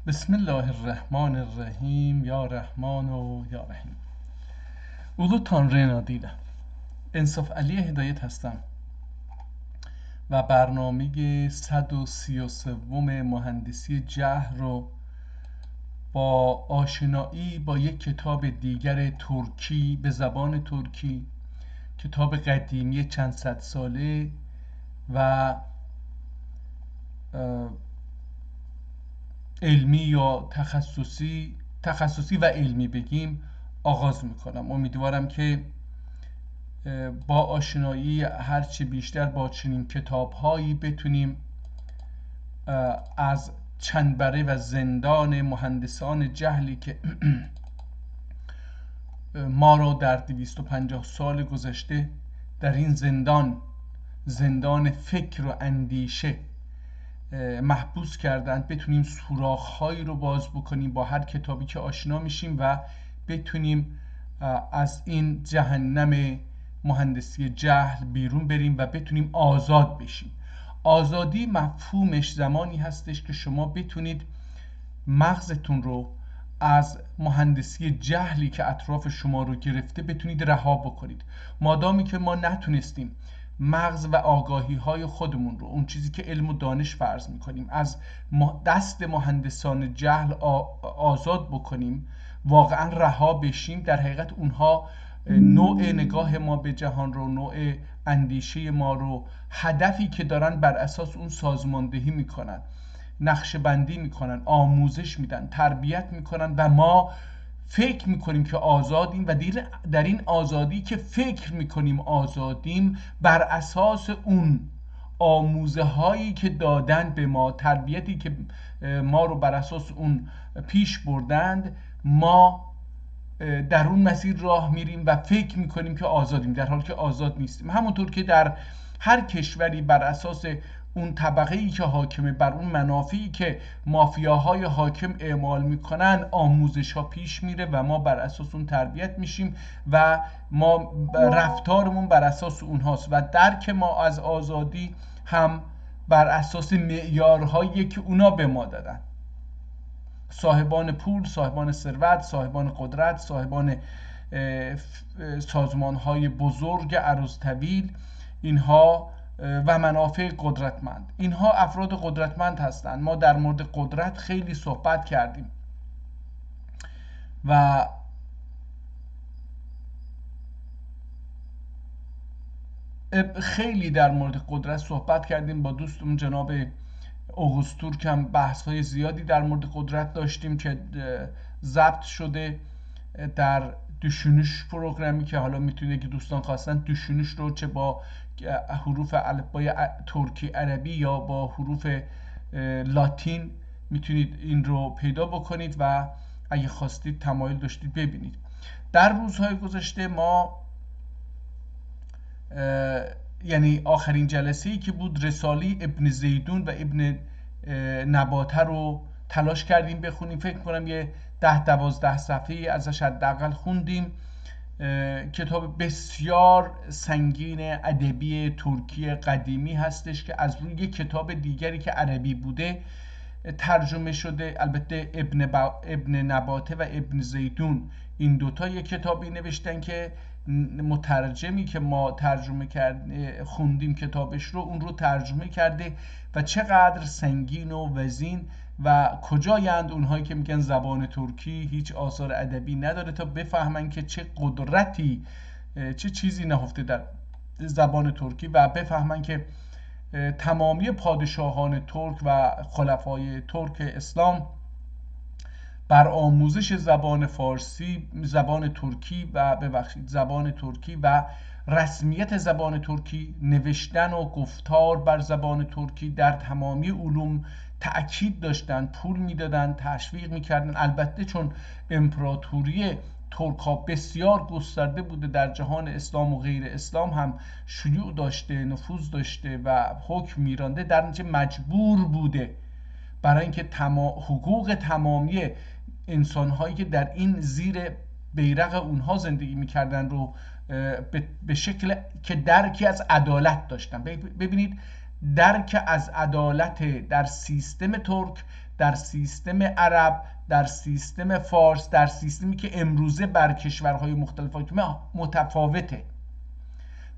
بسم الله الرحمن الرحیم. یا رحمان و یا رحیم. اولوتان رنادیدم. انصاف علی هدایت هستم و برنامه 133 مهندسی جهل رو با آشنایی با یک کتاب دیگر ترکی به زبان ترکی، کتاب قدیمی چند صد ساله و علمی یا تخصصی و علمی بگیم آغاز میکنم. امیدوارم که با آشنایی هرچی بیشتر با چنین کتاب هایی بتونیم از چنبره و زندان مهندسان جهلی که ما را در 250 سال گذشته در این زندان فکر و اندیشه محبوس کردند بتونیم سوراخ‌هایی رو باز بکنیم با هر کتابی که آشنا میشیم و بتونیم از این جهنم مهندسی جهل بیرون بریم و بتونیم آزاد بشیم. آزادی مفهومش زمانی هستش که شما بتونید مغزتون رو از مهندسی جهلی که اطراف شما رو گرفته بتونید رها بکنید. مادامی که ما نتونستیم مغز و آگاهی های خودمون رو، اون چیزی که علم و دانش فرض میکنیم، از دست مهندسان جهل آزاد بکنیم، واقعا رها بشیم، در حقیقت اونها نوع نگاه ما به جهان رو، نوع اندیشه ما رو، هدفی که دارن بر اساس اون سازماندهی میکنن، نقشه بندی میکنن، آموزش میدن، تربیت میکنن و ما فکر میکنیم که آزادیم و در این آزادی که فکر میکنیم آزادیم، بر اساس اون آموزه هایی که دادن به ما، تربیتی که ما رو بر اساس اون پیش بردند، ما در اون مسیر راه میریم و فکر میکنیم که آزادیم، در حالی که آزاد نیستیم. همونطور که در هر کشوری بر اساس اون طبقه‌ای که حاکمه، بر اون منافعی که مافیاهای حاکم اعمال میکنن، آموزش ها پیش میره و ما بر اساس اون تربیت میشیم و ما رفتارمون بر اساس اونهاست و درک ما از آزادی هم بر اساس معیارهایی که اونا به ما دادن. صاحبان پول، صاحبان ثروت، صاحبان قدرت، صاحبان سازمان‌های بزرگ عرض طویل، اینها و منافع قدرتمند، اینها افراد قدرتمند هستند. ما در مورد قدرت خیلی صحبت کردیم و خیلی در مورد قدرت صحبت کردیم. با دوستم جناب اوگوستورک هم بحث های زیادی در مورد قدرت داشتیم که ضبط شده در دوشونش پروگرامی که حالا میتونید که دوستان خواستن دوشونش رو چه با حروف الفبای ترکی عربی یا با حروف لاتین میتونید این رو پیدا بکنید و اگه خواستید تمایل داشتید ببینید. در روزهای گذشته ما یعنی آخرین جلسه‌ای که بود، رساله ابن زیدون و ابن نباته رو تلاش کردیم بخونیم. فکر کنم یه 10-12 صفحه ازش حداقل خوندیم. کتاب بسیار سنگین ادبی ترکی قدیمی هستش که از روی کتاب دیگری که عربی بوده ترجمه شده. البته ابن نباته و ابن زیدون این دوتا یک کتابی نوشتن که مترجمی که ما ترجمه خوندیم کتابش رو، اون رو ترجمه کرده و چقدر سنگین و وزین و کجایند اونهایی که میگن زبان ترکی هیچ آثار ادبی نداره تا بفهمن که چه قدرتی، چه چیزی نهفته در زبان ترکی و بفهمن که تمامی پادشاهان ترک و خلفای ترک اسلام بر آموزش زبان فارسی، زبان ترکی و رسمیت زبان ترکی، نوشتن و گفتار بر زبان ترکی در تمامی علوم تأکید داشتن، پول میدادن، تشویق میکردن. البته چون امپراتوری ترک ها بسیار گسترده بوده در جهان اسلام و غیر اسلام هم شیوع داشته، نفوذ داشته و حکم میرانده، در نتیجه مجبور بوده برای اینکه حقوق تمامی انسان‌هایی که در این زیر بیرق اونها زندگی می‌کردن رو به شکل که درکی از عدالت داشتن. ببینید درک از عدالت در سیستم ترک، در سیستم عرب، در سیستم فارس، در سیستمی که امروزه بر کشورهای مختلف متفاوته.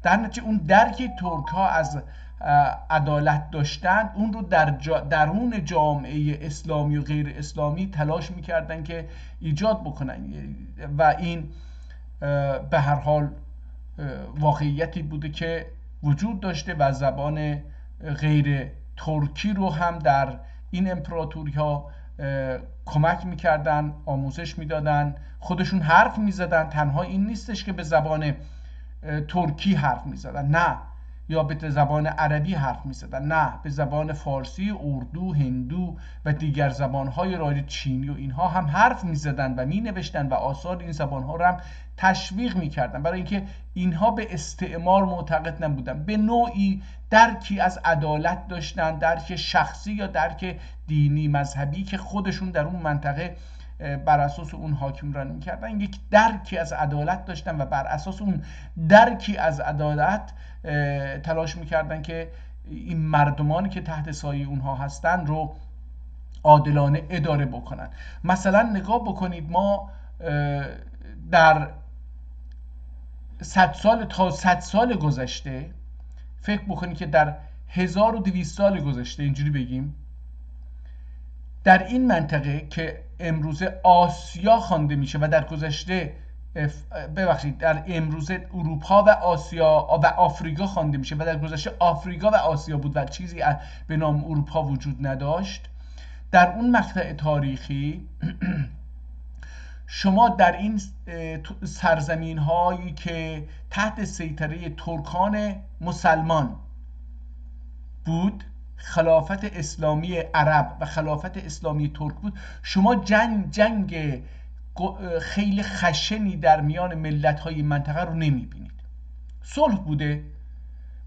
در نتیجه اون درک ترک ها از عدالت داشتن، اون رو در درون جامعه اسلامی و غیر اسلامی تلاش میکردن که ایجاد بکنن و این به هر حال واقعیتی بوده که وجود داشته و زبان غیر ترکی رو هم در این امپراتوری ها کمک میکردن، آموزش میدادن، خودشون حرف میزدن. تنها این نیستش که به زبان ترکی حرف میزدن، نه، یا به زبان عربی حرف میزدن، نه، به زبان فارسی، اردو، هندو و دیگر زبانهای رایج، چینی و اینها هم حرف میزدن و مینوشتن و آثار این زبانها رو هم تشویق میکردن، برای اینکه اینها به استعمار معتقد نبودن، به نوعی درکی از عدالت داشتن، درک شخصی یا درک دینی مذهبی که خودشون در اون منطقه بر اساس اون حاکمرانی میکردن، یک درکی از عدالت داشتن و بر اساس اون درکی از عدالت تلاش میکردن که این مردمانی که تحت سایه اونها هستن رو عادلانه اداره بکنن. مثلا نگاه بکنید، ما در 100 سال تا 100 سال گذشته، فکر بکنید که در 1200 سال گذشته، اینجوری بگیم، در این منطقه که امروزه آسیا خوانده میشه و در گذشته در امروزه اروپا و آسیا و آفریقا خوانده میشه و در گذشته آفریقا و آسیا بود و چیزی به نام اروپا وجود نداشت، در اون مقطع تاریخی شما در این سرزمین هایی که تحت سیطره ترکان مسلمان بود، خلافت اسلامی عرب و خلافت اسلامی ترک بود، شما جنگ خیلی خشنی در میان ملت‌های منطقه رو نمی‌بینید. صلح بوده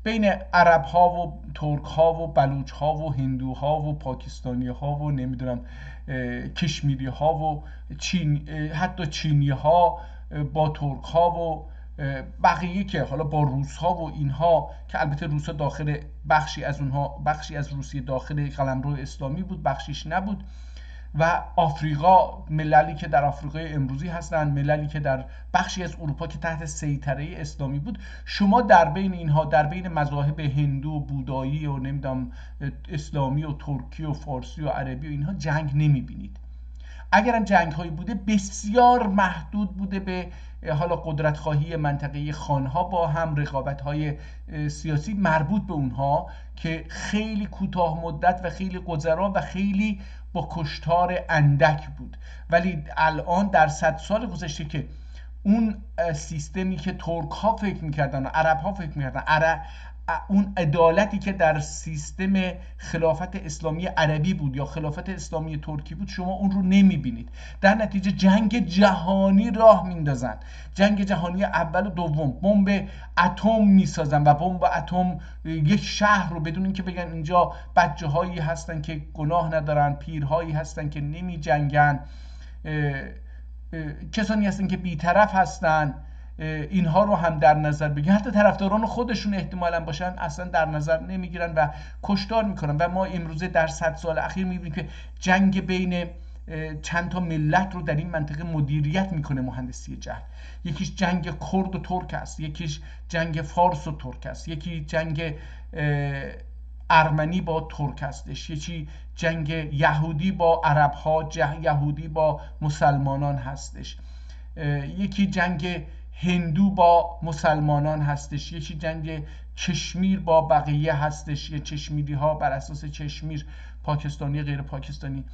بین عرب‌ها و ترک‌ها و بلوچ‌ها و هندوها و پاکستانی‌ها و نمیدونم کشمیری‌ها و حتی چینی‌ها با ترک‌ها و بقیه که حالا با روس‌ها و اینها، که البته روس‌ها داخل بخشی از روسیه داخل قلمرو اسلامی بود، بخشیش نبود، و آفریقا، مللی که در آفریقای امروزی هستند، مللی که در بخشی از اروپا که تحت سیطره اسلامی بود. شما در بین اینها، در بین مذاهب هندو و بودایی و نمیدونم اسلامی و ترکی و فارسی و عربی و اینها جنگ نمیبینید. اگرم جنگ هایی بوده بسیار محدود بوده به حالا قدرت خواهی منطقه خانها با هم، رقابت های سیاسی مربوط به اونها که خیلی کوتاه مدت و خیلی گذرا و خیلی با کشتار اندک بود. ولی الان در 100 سال گذشته که اون سیستمی که ترک ها فکر میکردن و عرب ها فکر میکردن، اون عدالتی که در سیستم خلافت اسلامی عربی بود یا خلافت اسلامی ترکی بود، شما اون رو نمیبینید. در نتیجه جنگ جهانی راه میندازن، جنگ جهانی اول و دوم، بمب اتم میسازن و بمب اتم یک شهر رو بدون اینکه بگن اینجا بچه هایی هستن که گناه ندارن، پیرهایی هستن که نمی جنگن، کسانی هستن که بی‌طرف هستن، اینها رو هم در نظر بگیرن. حتی طرفداران خودشون احتمالاً باشن اصلا در نظر نمیگیرن و کشتار میکنن. و ما امروزه در 100 سال اخیر میبینیم که جنگ بین چند تا ملت رو در این منطقه مدیریت میکنه مهندسی جهل. یکیش جنگ کرد و ترک است، یکیش جنگ فارس و ترک است، یکی جنگ ارمنی با ترک هستش، یکی جنگ یهودی با عرب ها، یهودی با مسلمانان هستش، یکی جنگ هندو با مسلمانان هستش، یکی جنگ چشمیر با بقیه هستش، یه چشمیری ها بر اساس چشمیر، پاکستانی غیر پاکستانی،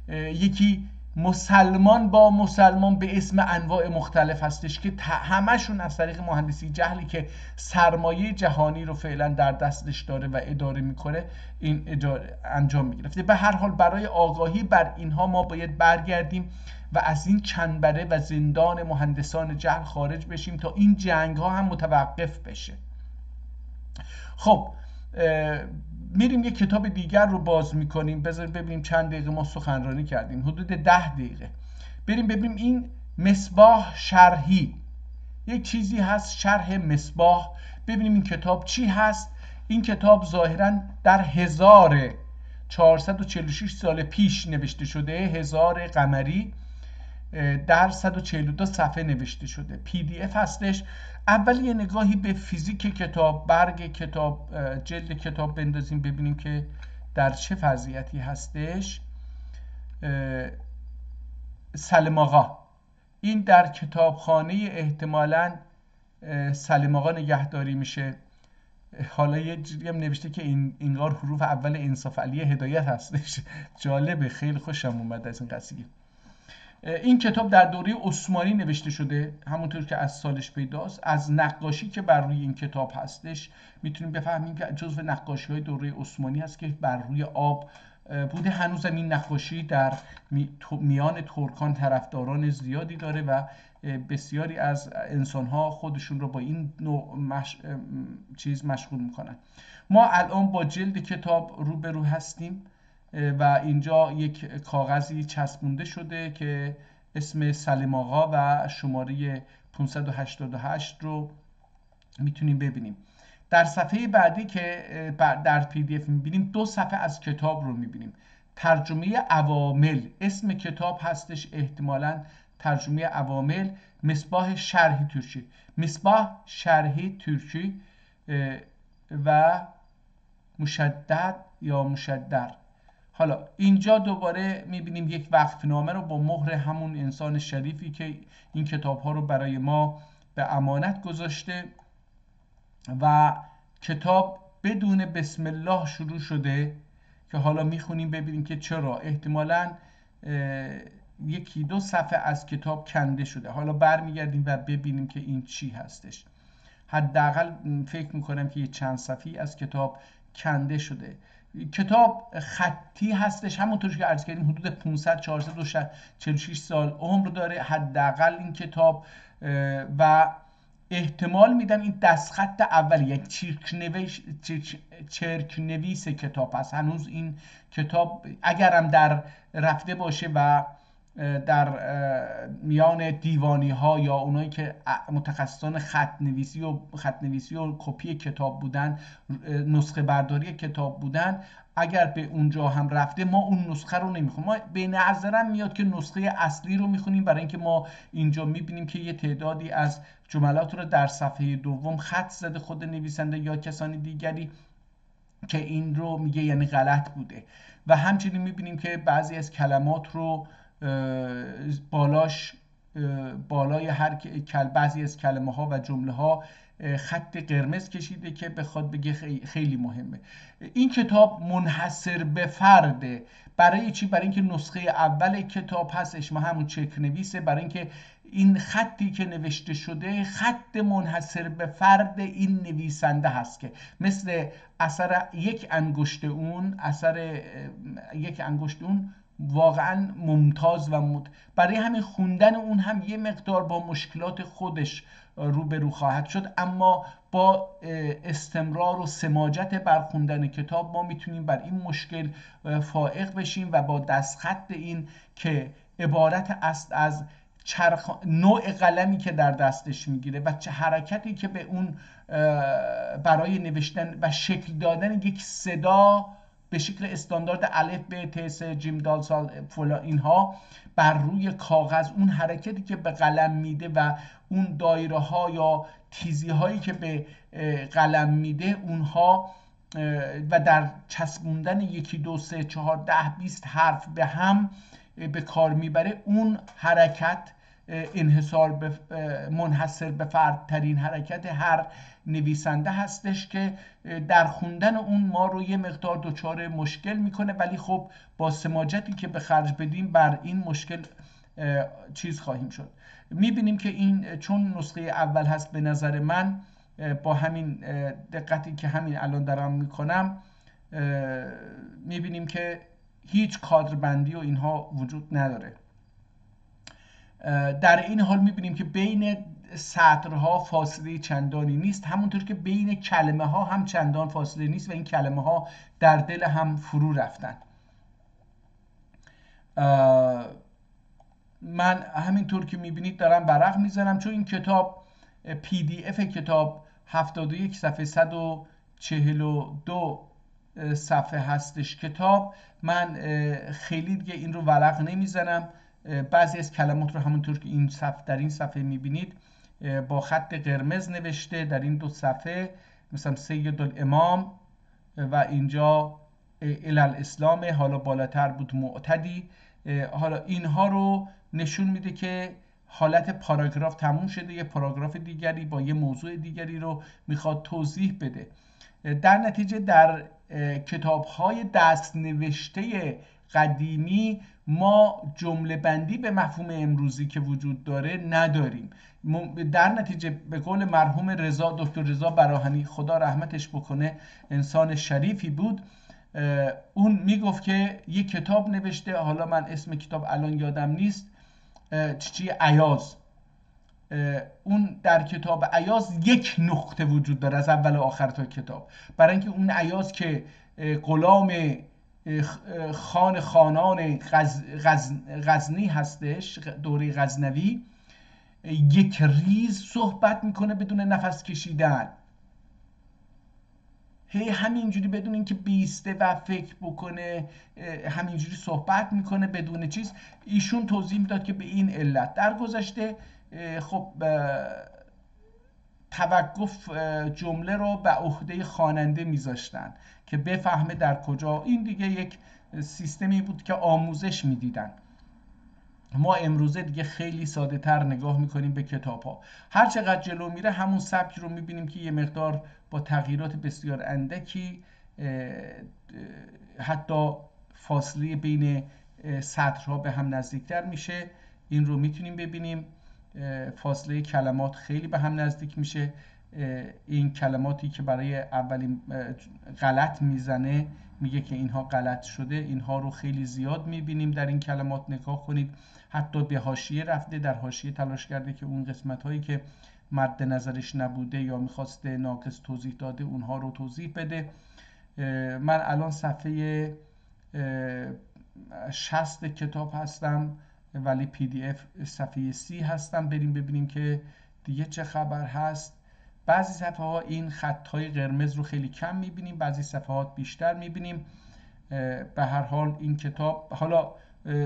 یکی مسلمان با مسلمان به اسم انواع مختلف هستش که همشون از طریق مهندسی جهلی که سرمایه جهانی رو فعلا در دستش داره و اداره میکنه این انجام میگرفته. به هر حال برای آگاهی بر اینها ما باید برگردیم و از این چنبره و زندان مهندسان جهل خارج بشیم تا این جنگ ها هم متوقف بشه. خب میریم یک کتاب دیگر رو باز میکنیم. بذار ببینیم چند دقیقه ما سخنرانی کردیم، حدود 10 دقیقه. بریم ببینیم این مصباح شرحی، یک چیزی هست شرح مصباح، ببینیم این کتاب چی هست. این کتاب ظاهراً در 1446 سال پیش نوشته شده، 1000 قمری، در 142 صفحه نوشته شده. PDF هستش. اول یه نگاهی به فیزیک کتاب، برگ کتاب، جلد کتاب بندازیم ببینیم که در چه وضعیتی هستش. سلم آقا، این در کتابخانه احتمالاً سلم آقا نگهداری میشه. حالا یه جوری هم نوشته که انگار حروف اول انصاف علی هدایت هستش. جالبه، خیلی خوشم اومد از این قضیه. این کتاب در دوره عثمانی نوشته شده، همونطور که از سالش پیداست. از نقاشی که بر روی این کتاب هستش میتونیم بفهمیم که جزو نقاشی های دوره عثمانی هست که بر روی آب بوده. هنوزم این نقاشی در میان ترکان طرفداران زیادی داره و بسیاری از انسان‌ها خودشون رو با این نوع چیز مشغول میکنن. ما الان با جلد کتاب روبرو هستیم و اینجا یک کاغذی چسبونده شده که اسم سلم آقا و شماره 588 رو میتونیم ببینیم. در صفحه بعدی که در PDF میبینیم 2 صفحه از کتاب رو میبینیم. ترجمه عوامل اسم کتاب هستش، احتمالاً ترجمه عوامل. مصباح شرحی ترکی، مصباح شرحی ترکی و مشدد یا مشدر. حالا اینجا دوباره میبینیم یک وقفنامه رو با مهر همون انسان شریفی که این کتاب ها رو برای ما به امانت گذاشته و کتاب بدون بسم الله شروع شده که حالا میخونیم ببینیم که چرا. احتمالاً 1-2 صفحه از کتاب کنده شده. حالا برمیگردیم و ببینیم که این چی هستش. حداقل فکر میکنم که یه چند صفحه از کتاب کنده شده. کتاب خطی هستش، همونطور که عرض کردیم حدود 446 سال عمر داره حداقل این کتاب و احتمال میدم این دستخط اول یک چرک نویس کتاب هست. هنوز این کتاب اگرم در رفته باشه و در میان دیوانی ها یا اونایی که متخصصان خط نویسی و کپی کتاب بودن، نسخه برداری کتاب بودن، اگر به اونجا هم رفته ما اون نسخه رو نمیخونیم. ما به نظرم میاد که نسخه اصلی رو میخونیم، برای اینکه ما اینجا میبینیم که یه تعدادی از جملات رو در صفحه دوم خط زده خود نویسنده یا کسانی دیگری که این رو میگه یعنی غلط بوده. و همچنین میبینیم که بعضی از کلمات رو بالای هر بعضی از کلمه ها و جمله ها خط قرمز کشیده که بخواد بگه خیلی مهمه. این کتاب منحصر به فرده. برای چی؟ برای اینکه نسخه اول کتاب هستش، ما همون چک نویسه، برای اینکه این خطی که نوشته شده خط منحصر به فرد این نویسنده هست که مثل اثر یک انگشت اون واقعا ممتاز و برای همین خوندن اون هم یه مقدار با مشکلات خودش روبرو خواهد شد، اما با استمرار و سماجت بر خوندن کتاب ما میتونیم بر این مشکل فائق بشیم و با دستخط این که عبارت است از نوع قلمی که در دستش میگیره و چه حرکتی که به اون برای نوشتن و شکل دادن یک صدا به شکل استاندارد الف ب ت س جیم دال سال فلان اینها بر روی کاغذ، اون حرکتی که به قلم میده و اون دایره ها یا تیزی هایی که به قلم میده اونها و در چسبوندن 1 2 3 4 10 20 حرف به هم به کار میبره، اون حرکت منحصر به فرد ترین حرکت هر نویسنده هستش که در خوندن اون ما رو یه مقدار دچار مشکل میکنه، ولی خب با سماجتی که به خرج بدیم بر این مشکل چیز خواهیم شد. میبینیم که این چون نسخه اول هست، به نظر من با همین دقتی که همین الان دارم میکنم میبینیم که هیچ کادربندی و اینها وجود نداره. در این حال میبینیم که بین سطرها فاصله چندانی نیست، همونطور که بین کلمه ها هم چندان فاصله نیست و این کلمه ها در دل هم فرو رفتن. من همینطور که میبینید دارم ورق میزنم، چون این کتاب PDF کتاب 71 صفحه 42 صفحه هستش کتاب. من خیلی دیگه این رو ورق نمیزنم. بعضی از کلمات رو همونطور که این در این صفحه میبینید با خط قرمز نوشته در این 2 صفحه، مثلا سید الامام و اینجا الاسلام، حالا بالاتر بود معتدی. حالا اینها رو نشون میده که حالت پاراگراف تموم شده، یه پاراگراف دیگری با یه موضوع دیگری رو میخواد توضیح بده. در نتیجه در کتاب‌های دست نوشته قدیمی ما جمله بندی به مفهوم امروزی که وجود داره نداریم. در نتیجه به قول مرحوم دکتر رضا براهنی خدا رحمتش بکنه، انسان شریفی بود، اون میگفت که یک کتاب نوشته، حالا من اسم کتاب الان یادم نیست، چی ایاز. اون در کتاب ایاز یک نقطه وجود داره از اول و آخر تا کتاب، برای اینکه اون ایاز که غلام خانان غزنی هستش، دوره غزنوی، یک ریز صحبت میکنه بدون نفس کشیدن، همینجوری بدون اینکه بیسته و فکر بکنه، همینجوری صحبت میکنه بدون چیز. ایشون توضیح میداد که به این علت در گذشته خب توقف جمله رو به عهده خواننده میذاشتن که بفهمه در کجا. این دیگه یک سیستمی بود که آموزش میدیدن. ما امروزه دیگه خیلی ساده تر نگاه میکنیم به کتاب ها. هر چقدر جلو میره همون سبک رو میبینیم که یه مقدار با تغییرات بسیار اندکی حتی فاصله بین سطرها به هم نزدیکتر میشه. این رو میتونیم ببینیم، فاصله کلمات خیلی به هم نزدیک میشه. این کلماتی که برای اولین غلط میزنه میگه که اینها غلط شده، اینها رو خیلی زیاد میبینیم در این کلمات. نگاه کنید حتی به حاشیه رفته، در حاشیه تلاش کرده که اون قسمت هایی که مد نظرش نبوده یا میخواسته ناقص توضیح داده اونها رو توضیح بده. من الان صفحه 60 کتاب هستم ولی پی دی اف صفحه 30 هستم. بریم ببینیم که دیگه چه خبر هست. بعضی صفحه ها این خطهای قرمز رو خیلی کم میبینیم، بعضی صفحات بیشتر میبینیم. به هر حال این کتاب، حالا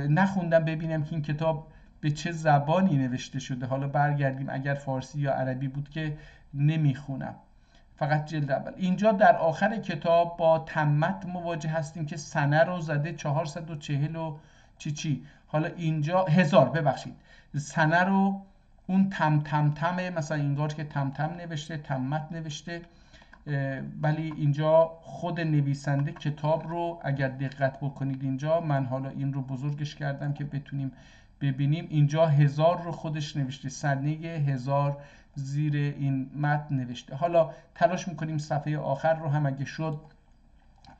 نخوندم ببینم که این کتاب به چه زبانی نوشته شده. حالا برگردیم، اگر فارسی یا عربی بود که نمیخونم، فقط جلد اول. اینجا در آخر کتاب با تمت مواجه هستیم که سنه رو زده 440 و چی. حالا اینجا 1000، ببخشید، سنه رو اون تمه مثلا اینگار که تمتم نوشته، تمت نوشته، ولی اینجا خود نویسنده کتاب رو اگر دقت بکنید اینجا، من حالا این رو بزرگش کردم که بتونیم ببینیم، اینجا 1000 رو خودش نوشته، سنه 1000 زیر این متن نوشته. حالا تلاش میکنیم صفحه آخر رو هم اگه شد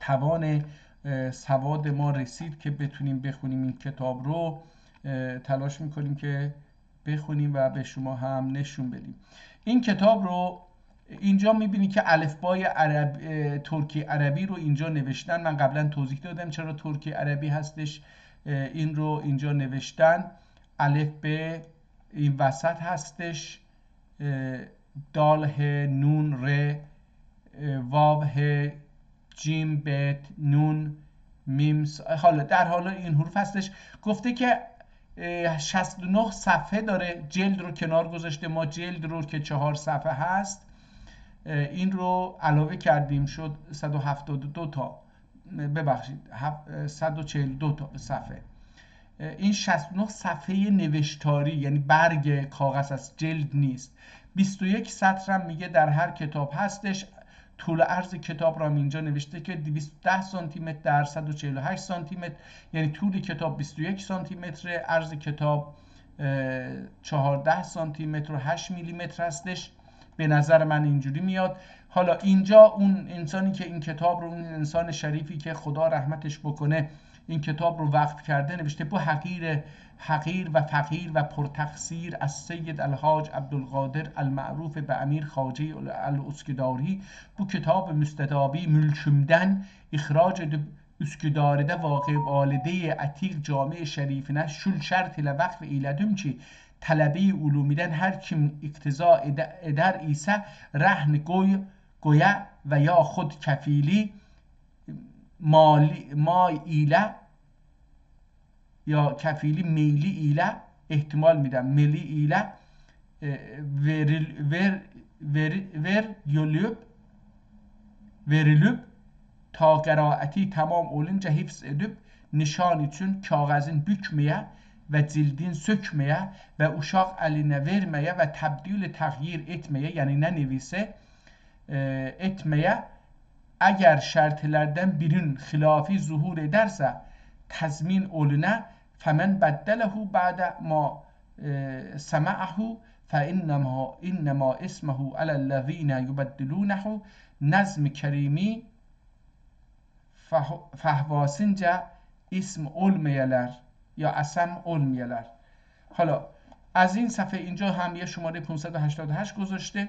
توان سواد ما رسید که بتونیم بخونیم این کتاب رو، تلاش میکنیم که بخونیم و به شما هم نشون بدیم. این کتاب رو اینجا میبینی که الفبای ترکی عربی رو اینجا نوشتن. من قبلا توضیح دادم چرا ترکی عربی هستش. این رو اینجا نوشتن، الف ب این وسط هستش، دال ه نون ر واو ه جیم بت نون میم. حالا در حال این حروف هستش. گفته که 69 صفحه داره، جلد رو کنار گذاشته. ما جلد رو که 4 صفحه هست این رو علاوه کردیم، شد 172 تا، ببخشید 142 تا صفحه. این 69 صفحه نوشتاری، یعنی برگ کاغذ است، جلد نیست. 21 سطر هم میگه در هر کتاب هستش. طول عرض کتاب را اینجا نوشته که 210 سانتی متر در 148 سانتی متر، یعنی طول کتاب 21 سانتی متر، عرض کتاب 14 سانتی متر و 8 میلی متر هستش. به نظر من اینجوری میاد. حالا اینجا اون انسانی که این کتاب رو، اون انسان شریفی که خدا رحمتش بکنه این کتاب رو وقف کرده، نوشته بو حقیر و فقیر و پرتقصیر از سید الحاج عبدالقادر المعروف به امیر خواجه الاسکداری bu کتاب مستدابی mülkümden اخراج üsküdar'da واقع والده عتیق جامع şerifine şul şert ile vakf eyledim ki talebe ulumiden her kim iktiza eder ise rahn گویه و یا خود کفیلی مای ایله یا کفیلی میلی ایله، احتمال میدم میلی ایله verilip ta qiraəti tamam olunca hifz edib nişan üçün kağızın bükməyə və cildin sökməyə və uşaq əlinə verməyə və təbdil təğyir etməyə, yəni nə nevisə etməyə, əgər şərtlərdən birinin xilafi zuhur edərsə təzmin olunə fəmən bəddələhu bədə ma səməəhu فإنما اسمه على الذين يبدلونه نظم کریمی fəhvasınca اسم olmayalar یا اسم olmayalar. حالا از این صفحه اینجا هم یه شماره 588 گذاشته.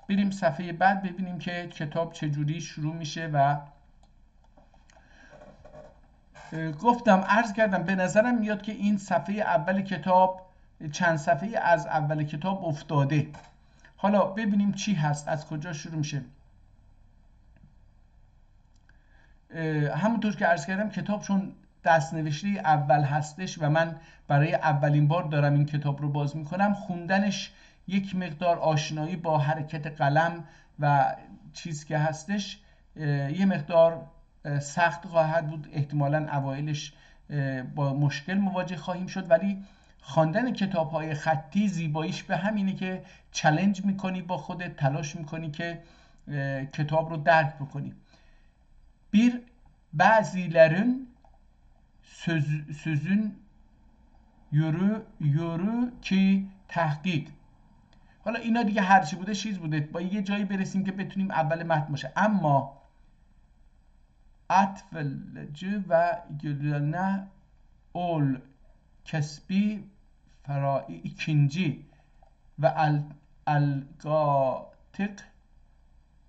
بریم صفحه بعد ببینیم که کتاب چجوری شروع میشه و گفتم عرض کردم به نظرم میاد که این صفحه اول کتاب چند صفحه از اول کتاب افتاده. حالا ببینیم چی هست، از کجا شروع میشه. همونطور که عرض کردم کتاب چون دستنوشته اول هستش و من برای اولین بار دارم این کتاب رو باز میکنم، خوندنش یک مقدار آشنایی با حرکت قلم و چیز که هستش یه مقدار سخت خواهد بود. احتمالاً اوایلش با مشکل مواجه خواهیم شد، ولی خواندن کتاب‌های خطی زیباییش به همینه که چالش میکنی با خودت، تلاش میکنی که کتاب رو درک بکنی. Bəzilərin sözün yürü ki تحقیق. حالا اینا دیگه هرچی بوده چیز بوده، با یه جایی برسیم که بتونیم اول متن باشه. اما اطفلجı و gülüne ol کسبی فرای ikinci و القاطق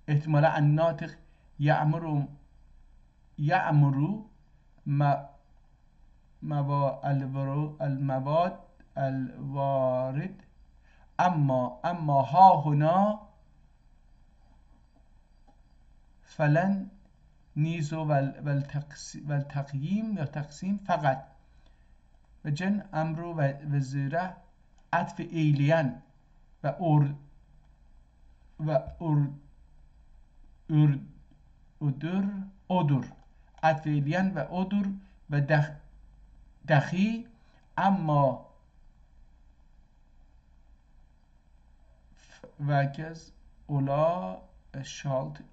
احتمالا الناطق یعمرو المواد الوارد اما ها هنا فلن نیزو و التقییم یا تقسیم فقط و جن امرو و زیره عطف ایلین و اودر عطف ایلین و اودر و دخی اما و کز اولا شالت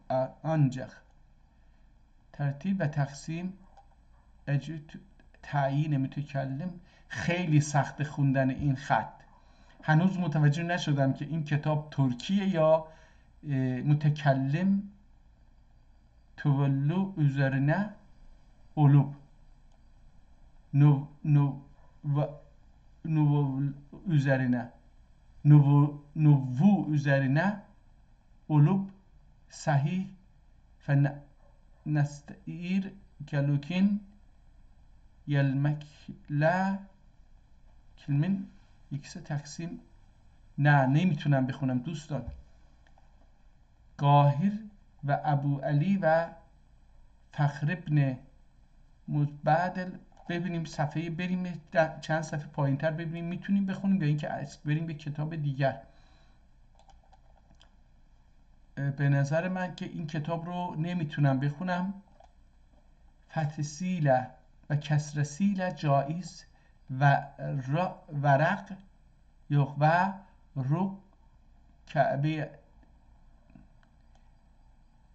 انجخ ترتیب و تقسیم تعیین متکلم. خیلی سخت خوندن این خط. هنوز متوجه نشدم که این کتاب ترکیه یا متکلم تولو üzerine olup nuvu üzerine olup sahih فنستعیر گلوکین یلمکلا کلمن یکسه تقسیم. نه نمیتونم بخونم دوستان. قاهر و ابو علی و فخر ابن متبادل. ببینیم صفحه، بریم چند صفحه پایین تر ببینیم میتونیم بخونیم یا اینکه بریم به کتاب دیگر. به نظر من که این کتاب رو نمیتونم بخونم. فتح سیله و کسر سیله جایز و ورق و رو کعبه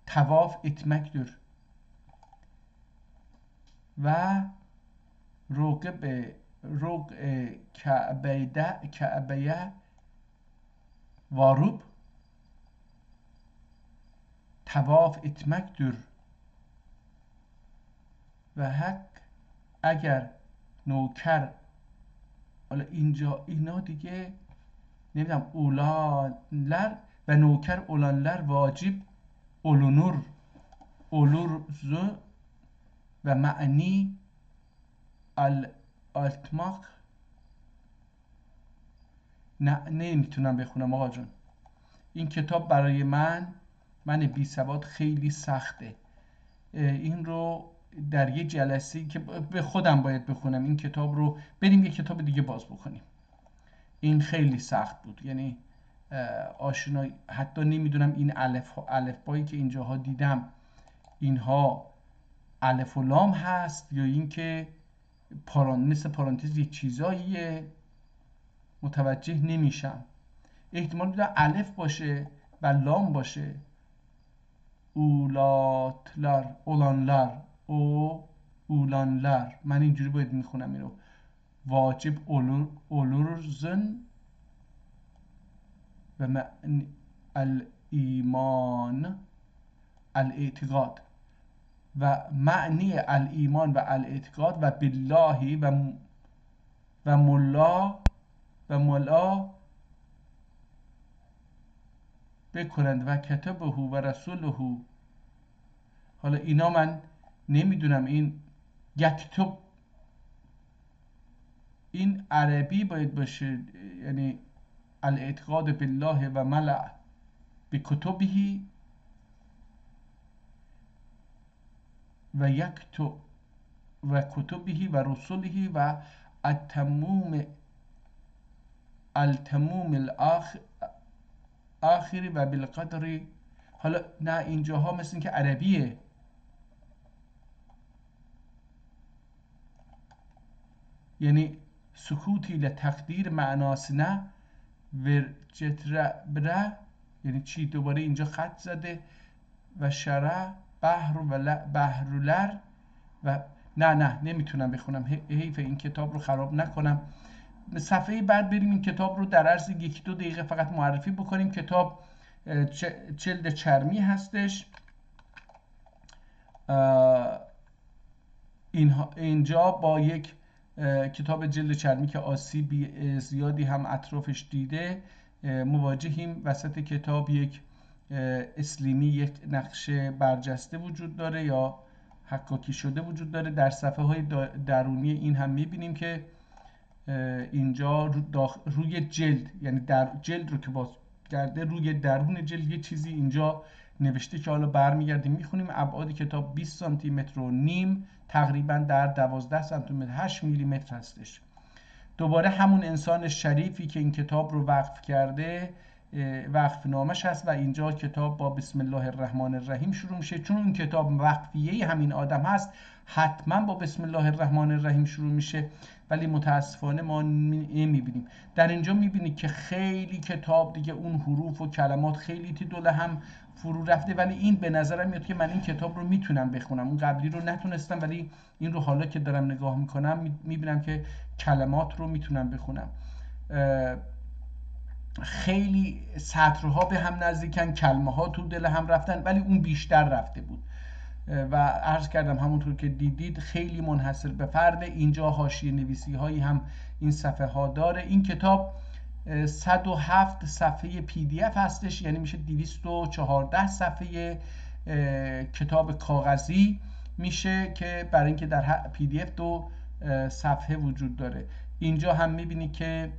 tavaf etmektir ve Kabe'ye varıp tavaf etmektir ve hak اگر نوکر. حالا اینجا اینا دیگه نمیدونم اولانلر و نوکر اولانلر واجب olurzu و معنی الاتماق. نه نمیتونم بخونم آقا جون. این کتاب برای من من بی سواد خیلی سخته. این رو در یه جلسه‌ای که به خودم باید بخونم این کتاب رو، بریم یه کتاب دیگه باز بکنیم. این خیلی سخت بود، یعنی آشنایی، حتی نمیدونم این الفبایی که اینجاها دیدم اینها الف و لام هست یا اینکه مثل پارانتز یه چیزاییه، متوجه نمیشم. احتمال میدم الف باشه و لام باشه. اولاتلر، اولانلر، اولانلر، من اینجوری باید میخونم این رو. واجب اولورزن و معنی الایمان الاعتقاد، و معنی الایمان و الاعتقاد و بالله و ملا بکنند و کتبه و رسوله. حالا اینا من نمیدونم، این یکتب این عربی باید باشه، یعنی الاعتقاد بالله و ملع بکتبه و یکتب و کتبه و رسوله و التموم الاخری و بالقدر. حالا نه اینجاها مثل این که عربیه، یعنی سکوتی لتقدیر معناس نه ورجتره، یعنی چی؟ دوباره اینجا خط زده و شرع بحرولر و نه نمیتونم بخونم، حیف این کتاب رو خراب نکنم. صفحه بعد بریم این کتاب رو در عرض 1-2 دقیقه فقط معرفی بکنیم. کتاب جلد چرمی هستش. اینجا با یک کتاب جلد چرمی که آسیب زیادی هم اطرافش دیده مواجهیم. وسط کتاب یک اسلیمی، یک نقشه برجسته وجود داره یا حکاکی شده وجود داره. در صفحه های درونی این هم میبینیم که اینجا روی جلد، یعنی در جلد رو که باز کرده روی درون جلد یه چیزی اینجا نوشته که حالا برمیگردیم میخونیم. ابعاد کتاب 20 سانتی متر و نیم، تقریبا در 12 سانتی متر 8 میلی متر هستش. دوباره همون انسان شریفی که این کتاب رو وقف کرده وقف نامش هست و اینجا کتاب با بسم الله الرحمن الرحیم شروع میشه. چون این کتاب وقفیه همین آدم هست حتما با بسم الله الرحمن الرحیم شروع میشه، ولی متاسفانه ما نمیبینیم. در اینجا میبینید که خیلی کتاب دیگه اون حروف و کلمات خیلی دوله هم فرو رفته، ولی این به نظرم میاد که من این کتاب رو میتونم بخونم. اون قبلی رو نتونستم، ولی این رو حالا که دارم نگاه میکنم میبینم که کلمات رو میتونم بخونم. خیلی سطرها به هم نزدیکن، کلمه ها تو دل هم رفتن، ولی اون بیشتر رفته بود و عرض کردم همونطور که دیدید خیلی منحصر به فرده. اینجا حاشیه نویسی هایی هم این صفحه ها داره. این کتاب 107 صفحه PDF هستش، یعنی میشه 214 صفحه کتاب کاغذی میشه که برای اینکه در PDF 2 صفحه وجود داره. اینجا هم میبینید که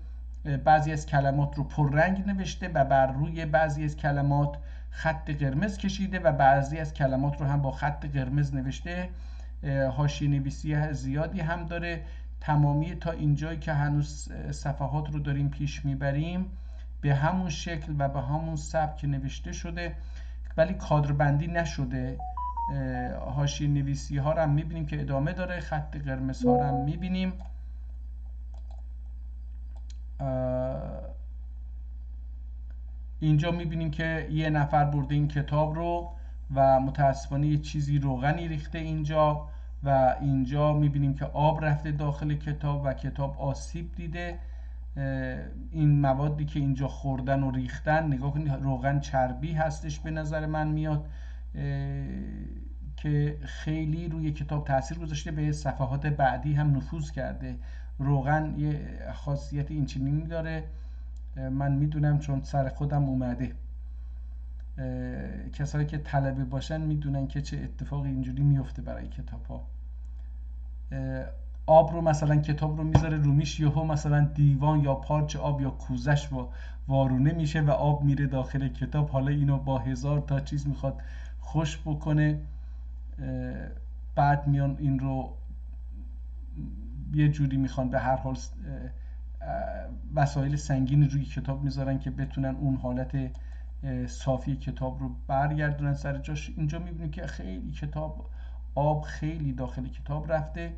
بعضی از کلمات رو پررنگ نوشته و بر روی بعضی از کلمات خط قرمز کشیده و بعضی از کلمات رو هم با خط قرمز نوشته. حاشیه نویسی زیادی هم داره. تمامی تا اینجایی که هنوز صفحات رو داریم پیش میبریم به همون شکل و به همون سبک نوشته شده، ولی کادربندی نشده. حاشیه نویسی ها رو هم میبینیم که ادامه داره، خط قرمز ها رو هم میبینیم. اینجا میبینیم که یه نفر برده این کتاب رو و متاسفانه یه چیزی روغنی ریخته اینجا و اینجا میبینیم که آب رفته داخل کتاب و کتاب آسیب دیده. این موادی که اینجا خوردن و ریختن، نگاه کنید روغن چربی هستش به نظر من میاد که خیلی روی کتاب تاثیر گذاشته، به صفحات بعدی هم نفوذ کرده. روغن یه خاصیت اینچنینی داره، من میدونم چون سر خودم اومده. کسایی که طلبه باشن میدونن که چه اتفاقی اینجوری میفته برای کتاب ها. آب رو مثلا کتاب رو میذاره رومیش، یهو مثلا دیوان یا پارچ آب یا کوزش وارونه میشه و آب میره داخل کتاب. حالا اینو با هزار تا چیز میخواد خوش بکنه، بعد میان این رو یه جوری میخوان به هر حال وسایل سنگین روی کتاب میذارن که بتونن اون حالت صافی کتاب رو برگردونن سر جاش. اینجا میبینیم که خیلی کتاب، آب خیلی داخل کتاب رفته.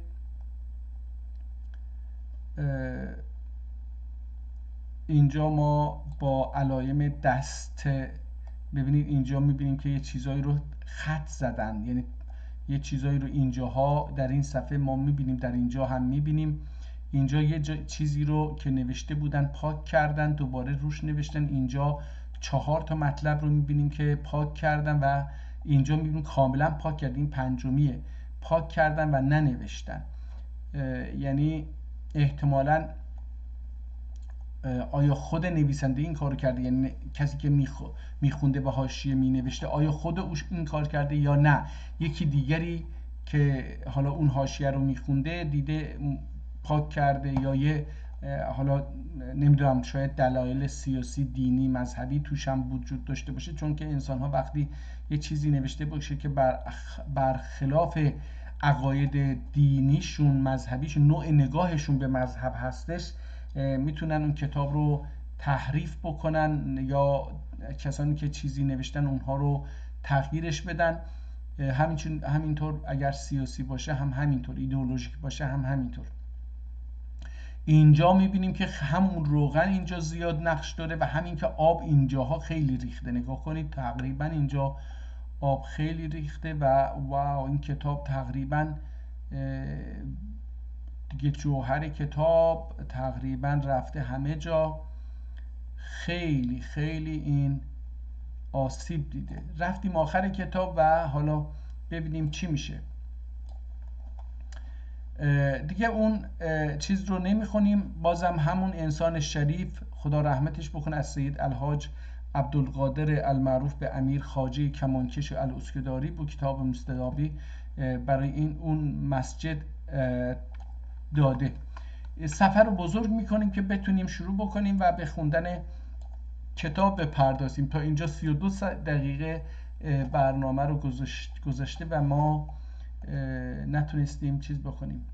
اینجا ما با علائم دست ببینید، اینجا میبینیم که یه چیزایی رو خط زدن، یعنی یه چیزایی رو اینجاها در این صفحه ما میبینیم، در اینجا هم میبینیم. اینجا یه چیزی رو که نوشته بودن پاک کردن، دوباره روش نوشتن. اینجا 4 تا مطلب رو میبینیم که پاک کردن و اینجا میبینیم کاملا پاک کردن. این پنجمیه، پاک کردن و ننوشتن. یعنی احتمالاً آیا خود نویسنده این کارو کرده، یعنی کسی که میخونده و حاشیه مینوشته، آیا خود اوش این کار کرده یا نه یکی دیگری که حالا اون حاشیه رو میخونده دیده پاک کرده، یا یه حالا نمیدونم شاید دلایل سیاسی، دینی، مذهبی توش هم وجود داشته باشه. چون که انسان ها وقتی یه چیزی نوشته باشه که برخلاف عقاید دینیشون، مذهبیشون، نوع نگاهشون به مذهب هستش، میتونن اون کتاب رو تحریف بکنن یا کسانی که چیزی نوشتن اونها رو تغییرش بدن. همینطور اگر سیاسی باشه هم همینطور، ایدئولوژیک باشه هم همینطور. اینجا میبینیم که همون روغن اینجا زیاد نقش داره و همین که آب اینجاها خیلی ریخته. نگاه کنید تقریبا اینجا آب خیلی ریخته و واو، این کتاب تقریبا دیگه جوهر کتاب تقریبا رفته همه جا. خیلی خیلی این آسیب دیده. رفتیم آخر کتاب و حالا ببینیم چی میشه. دیگه اون چیز رو نمیخونیم. بازم همون انسان شریف، خدا رحمتش بکنه، از سید الحاج عبدالقادر المعروف به امیر خواجه کمانکش الاسکداری بود کتاب مستدابی برای این اون مسجد داده. سفر رو بزرگ میکنیم که بتونیم شروع بکنیم و به خوندن کتاب بپردازیم. تا اینجا 32 دقیقه برنامه رو گذاشته و ما نتونستیم چیز بکنیم.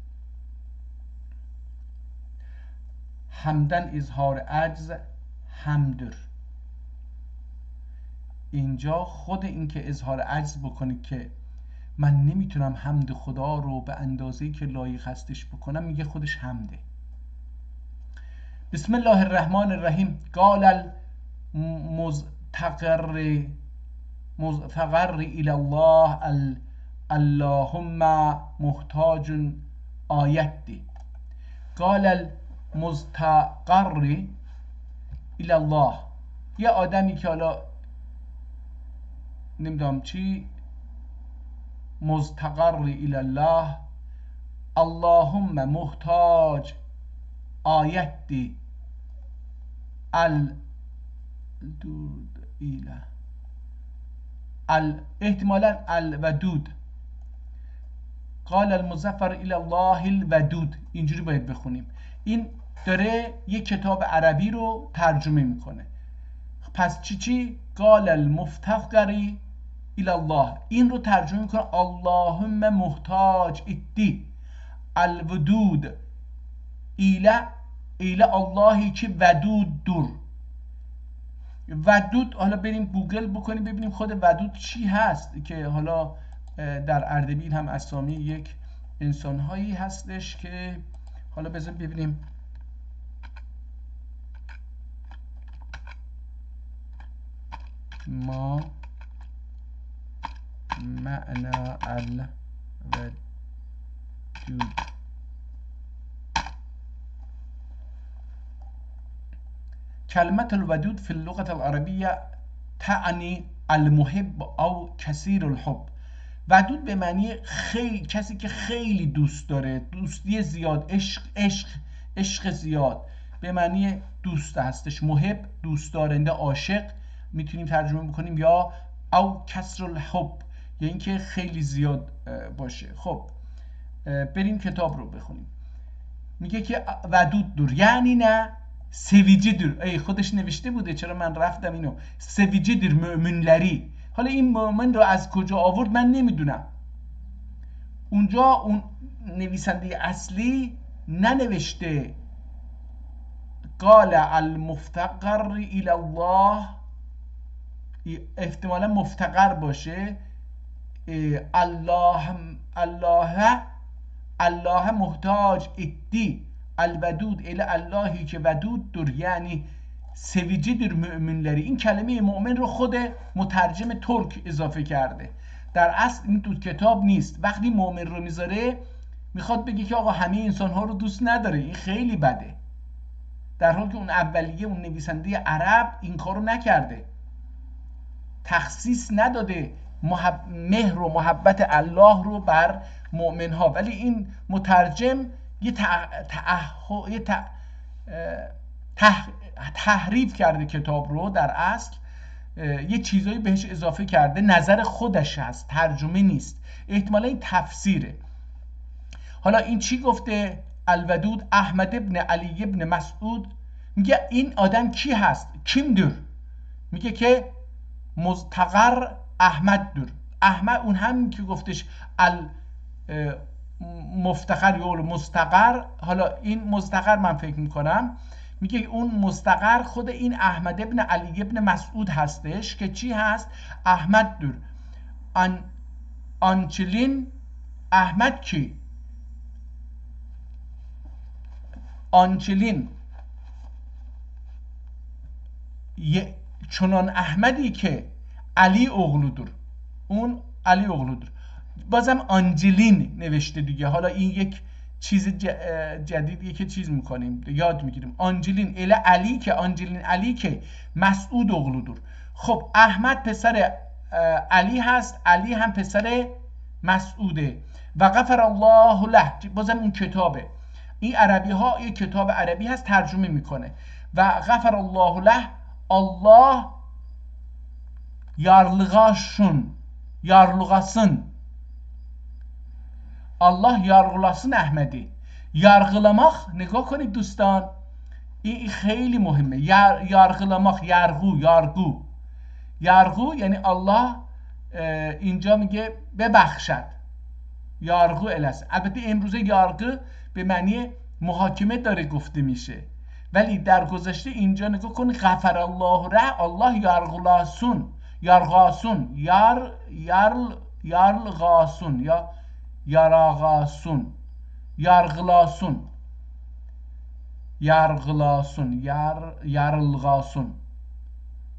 همدن اظهار عجز همدر. اینجا خود این که اظهار عجز بکنید که من نمیتونم حمد خدا رو به اندازه‌ای که لایق هستش بکنم، میگه خودش حمده. بسم الله الرحمن الرحیم. قال المزتقر الى الله اللهم محتاج آیتی. قال المزتقر الى الله، یه آدمی که حالا نمیدونم چی، مزتقر الى الله اللهم محتاج آیتی الدود ایله احتمالا الودود. قال المظفر الى الله الودود، اینجوری باید بخونیم. این داره یک کتاب عربی رو ترجمه میکنه. پس چی؟ قال المفتقری الى الله، این رو ترجمه میکنه اللهم محتاج ادی الودود ایله اللهی که ودود دور. ودود، حالا بریم گوگل بکنیم ببینیم خود ودود چی هست، که حالا در اردبیل هم اسامی یک انسانهایی هستش که حالا بذاریم ببینیم. ما معنی الودود. کلمت الودود فی اللغة العربیه تعنی المحب او کثیر الحب. ودود به معنی کسی که خیلی دوست داره، دوستی زیاد، عشق زیاد، به معنی دوست هستش. محب دوست دارنده، عاشق میتونیم ترجمه بکنیم، یا او کثر الحب یعنی که خیلی زیاد باشه. خب بریم کتاب رو بخونیم. میگه که ودودdur یعنی نه sevici ای خودش نوشته بوده، چرا من رفتم اینو. sevici müminleri. حالا این مؤمن رو از کجا آورد من نمیدونم. اونجا اون نویسنده اصلی ننوشته قال المفتقر الى الله، احتمالا مفتقر باشه، الله محتاج ادی الودود الی اللهی که ودود در یعنی سویجی در مؤمنلری. این کلمه مؤمن رو خود مترجم ترک اضافه کرده، در اصل این تو کتاب نیست. وقتی مؤمن رو میذاره میخواد بگه که آقا همه انسان ها رو دوست نداره، این خیلی بده، در حالی که اون اولیه اون نویسنده عرب این کارو نکرده، تخصیص نداده مهر و محبت الله رو بر مؤمن ها. ولی این مترجم یه تحریف کرده کتاب رو، در اصل یه چیزایی بهش اضافه کرده، نظر خودش هست، ترجمه نیست، احتمالا این تفسیره. حالا این چی گفته؟ الودود احمد ابن علی ابن مسعود. میگه این آدم کی هست؟ کیمدür؟ میگه که مستقر احمد در. احمد اون هم که گفتش مفتقر یا مستقر، حالا این مستقر من فکر میکنم میگه اون مستقر خود این احمد ابن علی ابن مسعود هستش که چی هست؟ احمد در. آنچلین احمد کی؟ آنچلین چنان احمدی که علی اغلودر، اون علی اغلودر. بازم آنجلین نوشته دیگه، حالا این یک چیز جدیدیه که چیز میکنیم، یاد میگیریم. آنجلین اله علی که آنجلین علی که مسعود اغلودر. خب احمد پسر علی هست، علی هم پسر مسعوده. و غفر الله له، بازم اون کتابه، این عربی ها یک کتاب عربی هست ترجمه میکنه. و غفر الله له، الله yarlıgasın. Allah yargılasın Ahmed'i. Yargılamak, نگاه کنید دوستان، این خیلی مهمه. yargılamak، yargı یعنی الله اینجا میگه ببخشد، yargı eləsin. البته امروزه yargı به معنی محاکمه داره گفته میشه، ولی در گذشته اینجا نگاه کنید غفر الله ره، الله yargılasın یا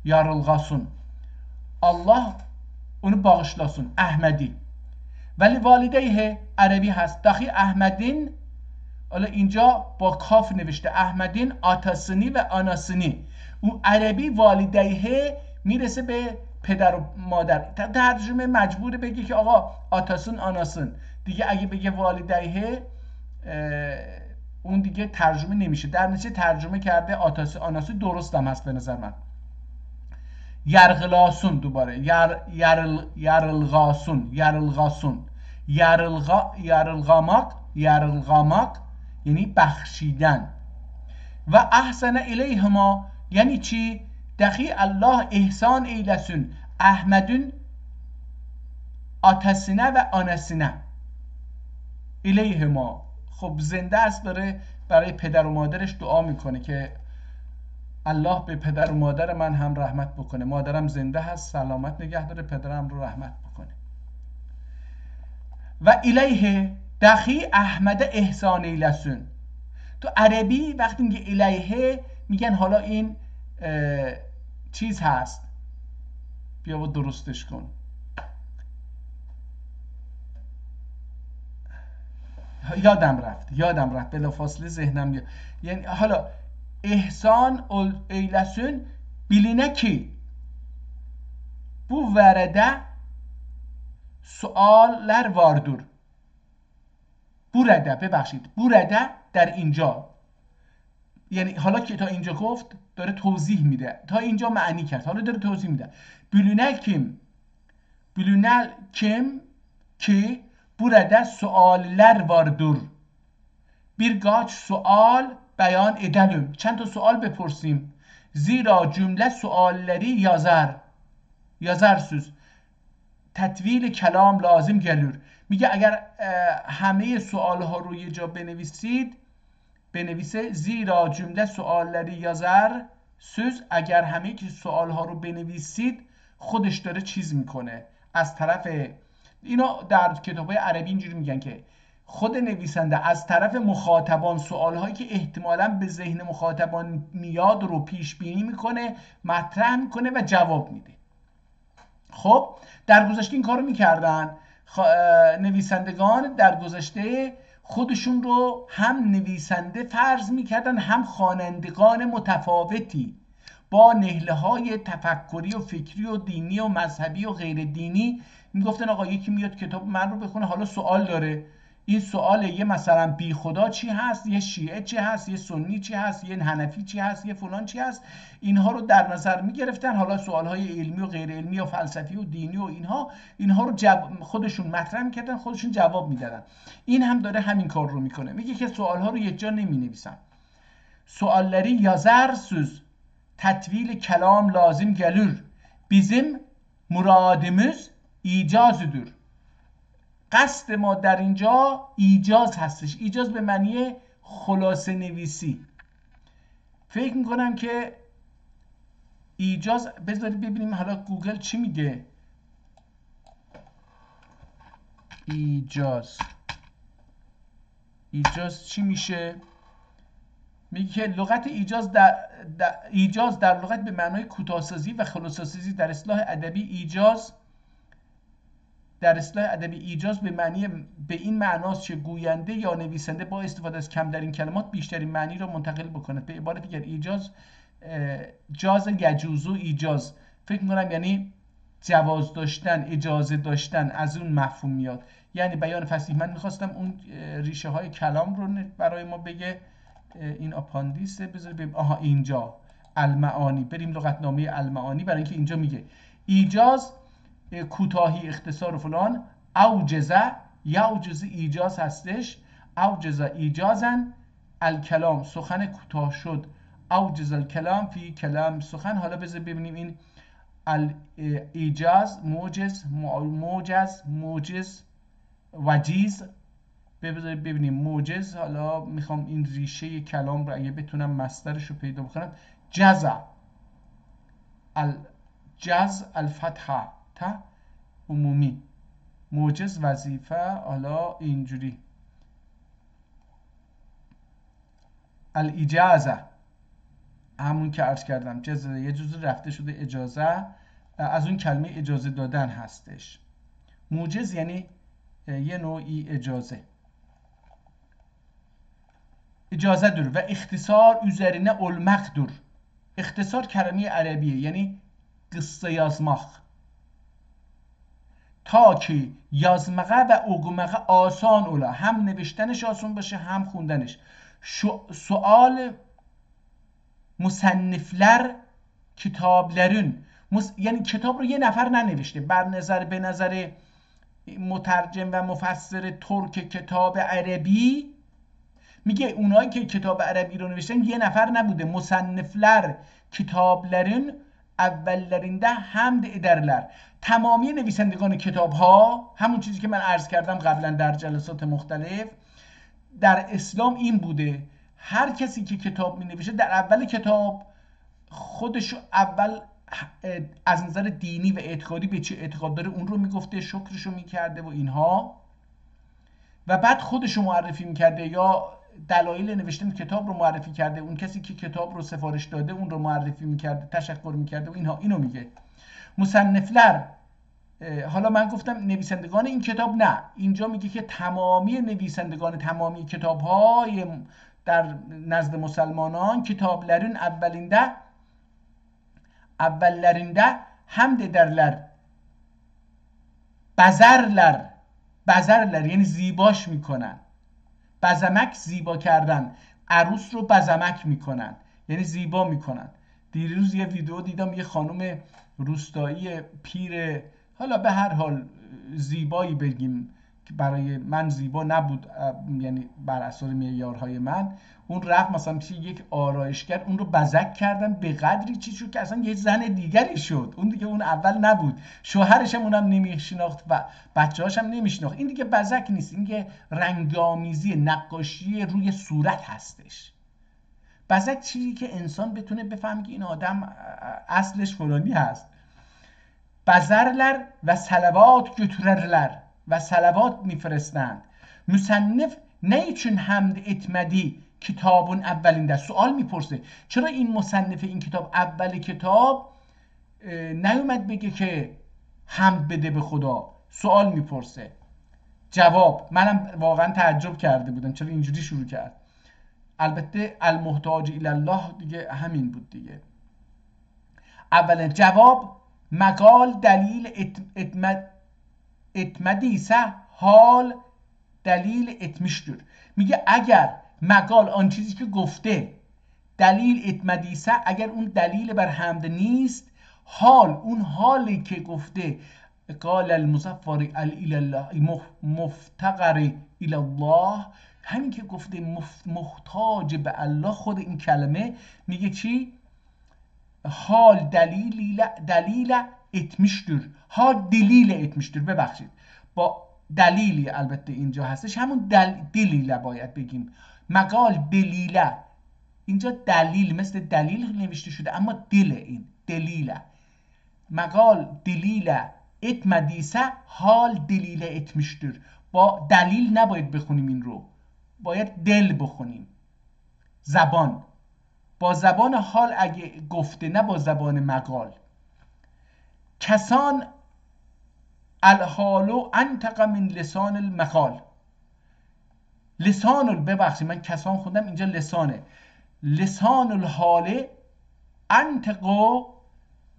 yargılasın Allah onu bağışlasın Ahmedi. ولی والدیه عربی هست، داخل احمدین، حالا اینجا با کاف نوشته احمدین، آتاسنی و آناسنی. اون عربی والدیه میرسه به پدر و مادر، ترجمه مجبوره بگه که آقا آتاسون آناسون دیگه، اگه بگه والدیه اون دیگه ترجمه نمیشه، در نتیجه ترجمه کرده آتاسون آناسون. درست هم هست به نظر من. یرغلاسون، دوباره یرلغاسون یرلغاماق یعنی بخشیدن. و احسن الیهما یعنی چی؟ دخی الله احسان ایلسون احمدون آتسینه و آنسینه الیهما. خب زنده است، داره برای پدر و مادرش دعا میکنه که الله به پدر و مادر من هم رحمت بکنه، مادرم زنده هست، سلامت نگه داره، پدرم رو رحمت بکنه. و الیه دخی احمد احسان ایلسون. تو عربی وقتی میگه الیه میگن حالا این چیز هست، بیا و درستش کن. یادم رفت بلافاصله ذهنم یعنی حالا احسان ایلسون biline ki bu verede sualler vardır. burada در اینجا، یعنی حالا که تا اینجا گفت داره توضیح میده، تا اینجا معنی کرد، حالا داره توضیح میده. بلونل kim ki burada sualler vardır. birkaç sual beyan edelim. چند تا سوال بپرسیم. زیرا جمله سوالleri yazarsınız. تطویل کلام لازم gelir. میگه اگر همه سوال ها رو یه جا بنویسه زیرا جمله سوالleri yazar söz اگر همه سوال ها رو بنویسید خودش داره چیز میکنه از طرف اینو در کتابای عربی اینجوری میگن که خود نویسنده از طرف مخاطبان سوال هایی که احتمالاً به ذهن مخاطبان میاد رو پیش بینی میکنه مطرح میکنه و جواب میده. خب در گذشته این کارو میکردن نویسندگان در گذشته خودشون رو هم نویسنده فرض میکردن هم خوانندگان متفاوتی با نهله های تفکری و فکری و دینی و مذهبی و غیر دینی. میگفتن آقا یکی میاد کتاب من رو بخونه حالا سوال داره، این سوال یه مثلا بی خدا چی هست، یه شیعه چی هست، یه سنی چی هست، یه حنفی چی هست، یه فلان چی هست، اینها رو در نظر میگرفتن. حالا سوالهای علمی و غیر علمی و فلسفی و دینی و اینها رو خودشون مطرح میکردن، خودشون جواب میدادن. این هم داره همین کار رو میکنه. میگه که سوالها رو یک جا نمینویسن. سوالleri yazarsınız. Tetvil kelam lazım gelir. Bizim muradımız icazıdır. قصد ما در اینجا ایجاز هستش. ایجاز به معنی خلاصه نویسی. فکر میکنم که ایجاز، بذارید ببینیم حالا گوگل چی میگه. ایجاز چی میشه؟ میگه که لغت ایجاز در لغت به معنای کوتاه‌سازی و خلاصه‌سازی. در اصطلاح ادبی ایجاز به این معناست که گوینده یا نویسنده با استفاده از کمترین کلمات بیشترین معنی را منتقل بکند. به عبارت دیگر ایجاز جاز یجوزو ایجاز فکر می‌کنم یعنی جواز داشتن، اجازه داشتن، از اون مفهوم میاد، یعنی بیان فصیح. من می‌خواستم اون ریشه های کلام رو برای ما بگه. این آپاندیسه، بذار ببینیم. اینجا المعانی، بریم لغتنامه المعانی، برای اینکه اینجا میگه ایجاز کوتاهی، اختصار و فلان. اوجزه یوجز ایجاز هستش. اوجزه ایجازن الکلام، سخن کوتاه شد. اوجز الکلام فی کلام، سخن. حالا بذار ببینیم این ایجاز موجز وجیز. ببینیم موجز. حالا میخوام این ریشه کلام رو اگه بتونم مصدرش رو پیدا بکنم. جز الفتحه تا عمومی، موجز وظیفه. حالا اینجوری الاجازه، همون که عرض کردم جزء یه جزء رفته شده اجازه، از اون کلمه اجازه دادن هستش. موجز یعنی یه نوعی اجازه. اجازه‌دür و اختصار üzerine olmaktır. اختصار کلمه عربیه یعنی قصه yazmaq. تا که yazmağa و ogumağa آسان ola. هم نوشتنش آسان باشه هم خوندنش. سوال مصنفler kitapların، یعنی کتاب رو یه نفر ننوشته. به نظر مترجم و مفسر ترک کتاب عربی میگه اونایی که کتاب عربی رو نوشتن یه نفر نبوده. مصنفler kitapların اولlerinde hamd ederler. تمامی نویسندگان کتاب ها، همون چیزی که من عرض کردم قبلا در جلسات مختلف، در اسلام این بوده. هر کسی که کتاب می نویشه در اول کتاب خودشو اول از نظر دینی و اعتقادی به چه اعتقاد داره اون رو میگفته، شکرشو میکرده و اینها، و بعد خودشو معرفی میکرده یا دلایل نوشتن کتاب رو معرفی کرده. اون کسی که کتاب رو سفارش داده اون رو معرفی میکرده، تشکر میکرده و اینها. اینو میگه مصنفler. حالا من گفتم نویسندگان این کتاب، نه، اینجا میگه که تمامی نویسندگان تمامی کتاب های در نزد مسلمانان kitapların اولlerinde hamd ederler. بزرلر یعنی زیباش میکنن. بزمک زیبا کردن. عروس رو بزمک میکنن یعنی زیبا میکنن. دیروز یه ویدیو دیدم یه خانم روستایی پیر، حالا به هر حال زیبایی بگیم، که برای من زیبا نبود، یعنی بر اساس معیارهای من، اون رفت مثلا پیش یک آرایشگر، اون رو بزک کردن به قدری چی شد که اصلا یه زن دیگری شد. اون دیگه اون اول نبود، شوهرش هم اونم نمیشناخت و بچه‌هاش هم نمیشناخت. این دیگه بزک نیست، این دیگه رنگامیزی، نقاشی روی صورت هستش. بزک چیزی که انسان بتونه بفهمه که این آدم اصلش فلانی هست. بزرلر و صلوات götürürler و صلوات میفرستند. مصنف نه چون حمد اتمدی کتابون اولین سوال میپرسه چرا این مصنف این کتاب اول کتاب نیومد بگه که حمد بده به خدا، سوال میپرسه. جواب، منم واقعا تعجب کرده بودم چرا اینجوری شروع کرد. البته المحتاج الی الله دیگه همین بود دیگه. اولا جواب، مقال دلیل اتمدیسه حال دلیل اتمیشتر. میگه اگر مقال آن چیزی که گفته دلیل اتمدیسه، اگر اون دلیل بر حمد نیست، حال اون حالی که گفته قال المظفر الی الله مفتقر الی الله، همین که گفته محتاج به الله، خود این کلمه میگه چی؟ حال دلیل etmiştir. حال دلیل etmiştir. ببخشید، با دلیلی البته اینجا هستش، همون دلیل باید بگیم. مقال دلیله، اینجا دلیل مثل دلیل نوشته شده اما دل، این دلیله. مقال دلیل etmediyse حال دلیل etmiştir. با دلیل نباید بخونیم این رو، باید دل بخونیم. زبان، با زبان حال اگه گفته، نه با زبان مقال. کسان الحالو انتق من لسان المقال. لسان، ببخشید من کسان خوندم، اینجا لسانه. لسان الحال انتقو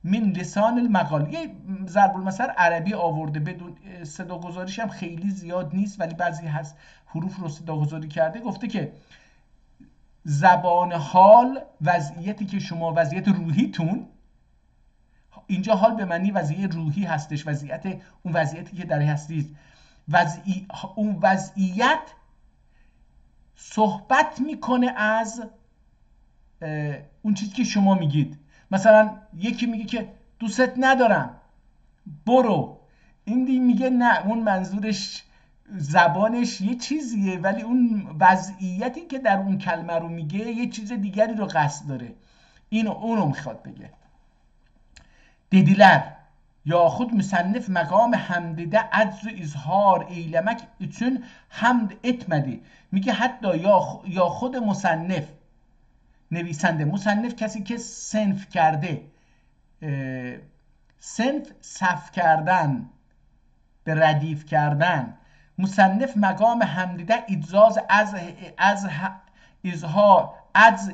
من لسان المقال. یه ضرب المثل عربی آورده، بدون صدا گذاریش هم خیلی زیاد نیست ولی بعضی هست حروف رو صدا گذاری کرده. گفته که زبان حال، وضعیتی که شما، وضعیت روحیتون، اینجا حال به معنی وضعیت روحی هستش، وضعیت اون وضعیتی که در هستید، اون وضعیت صحبت میکنه از اون چیزی که شما میگید. مثلا یکی میگه که دوستت ندارم برو، این دی میگه نه، اون منظورش زبانش یه چیزیه ولی اون وضعیتی که در اون کلمه رو میگه یه چیز دیگری رو قصد داره. اونو میخواد بگه. dediler یا خود مصنف مقام حمدده عجز و اظهار eylemek için حمد etmedi. میگه حتی یا خود مصنف، نویسنده، مصنف کسی که صنف کرده، صنف صف کردن، به ردیف کردن، مصنف مقام حمدده اجاز از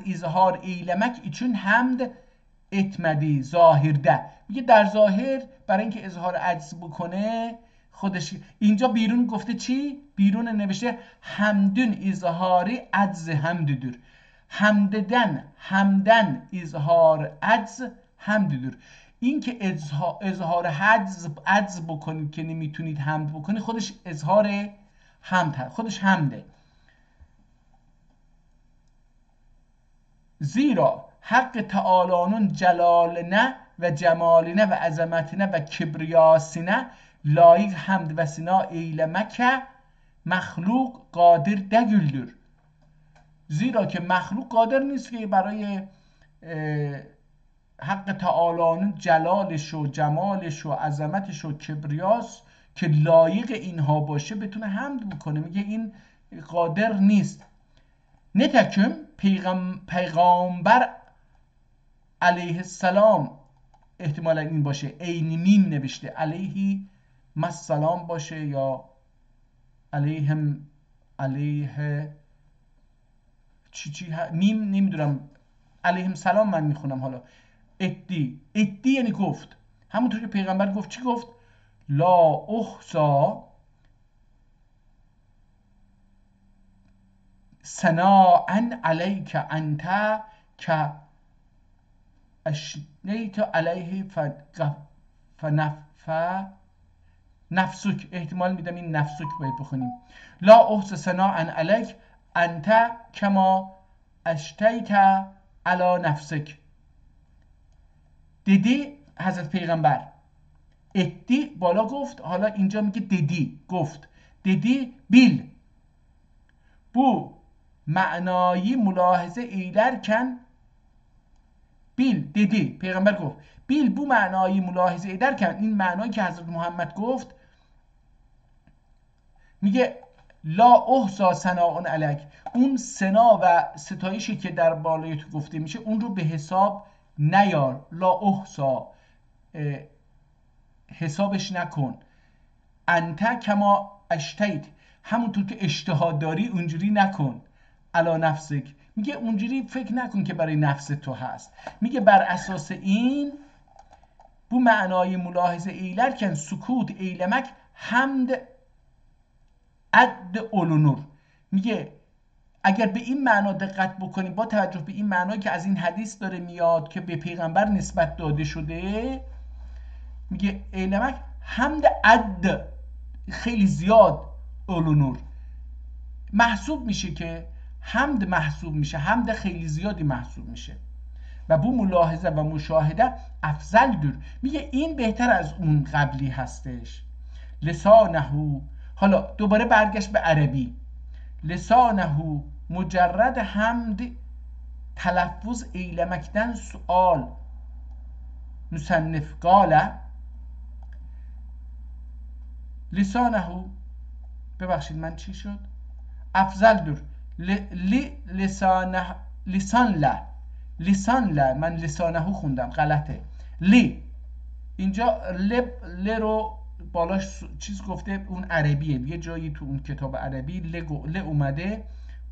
اظهار eylemek için حمد اتمدی ظاهرده. میگه در ظاهر برای اینکه اظهار عجز بکنه خودش. اینجا بیرون گفته چی؟ بیرون نوشته حمدن اظهاری عجز حمددür. حمدن اظهار عجز حمددür. این که اظهار عجز بکنید که نمیتونید حمد بکنید، خودش اظهار حمد، خودش حمده. زیرا حق تعالانون جلالنه و جمالنه و عظمتنه و کبریاسنه لایق حمد و سنا eylemek'e مخلوق قادر دگüldür. زیرا که مخلوق قادر نیست که برای حق تعالانون، جلالش و جمالش و عظمتش و کبریاس که لایق اینها باشه بتونه حمد بکنه. میگه این قادر نیست. نتکم پیغامبر علیه السلام، احتمالا این باشه، عین میم نوشته، علیه السلام باشه یا علیه چی میم نمیدونم، علیه السلام من میخونم. حالا ادی یعنی گفت، همونطور که پیغمبر گفت. چی گفت؟ لا احصا ثناء علیک انت که اشنیت علیه نفسک، احتمال میدم این نفسک باید بخونیم. لا احصی ثناء علیک انت کما اشتیت علی نفسک. دیدی حضرت پیغمبر ادی بالا گفت، حالا اینجا میگه دیدی گفت. دیدی بیل bu معنایی ملاحظه ایدرکن. بیل دیدی پیغمبر گفت بیل bu معنایی ملاحظه ایدرکن، این معنایی که حضرت محمد گفت. میگه لا احصی ثناء علیک، اون ثنا و ستایشی که در بالای تو گفته میشه اون رو به حساب نیار. لا احصی، حسابش نکن. انت کما اشتیت، همونطور که اشتها داری اونجوری نکن. علی نفسک، میگه اونجوری فکر نکن که برای نفس تو هست. میگه بر اساس این bu معنای ملاحظه ایلر کن سکوت ایلمک حمد عد اولونور. میگه اگر به این معنا دقت بکنیم با توجه به این معنایی که از این حدیث داره میاد که به پیغمبر نسبت داده شده، میگه ایلمک حمد عد خیلی زیاد اولونور محسوب میشه، که حمد محسوب میشه، حمد خیلی زیادی محسوب میشه. و بو ملاحظه و مشاهده افضل دور، میگه این بهتر از اون قبلی هستش. لسانهو، حالا دوباره برگشت به عربی. لسانهو مجرد حمد تلفظ ایلمکدن سؤال مصنف قاله. لسانهو، ببخشید من چی شد؟ افضل دور. لسان له من لسانهو خوندم غلطه. لی اینجا ل رو بالاش چیز گفته، اون عربیه، یه جایی تو اون کتاب عربی ل اومده،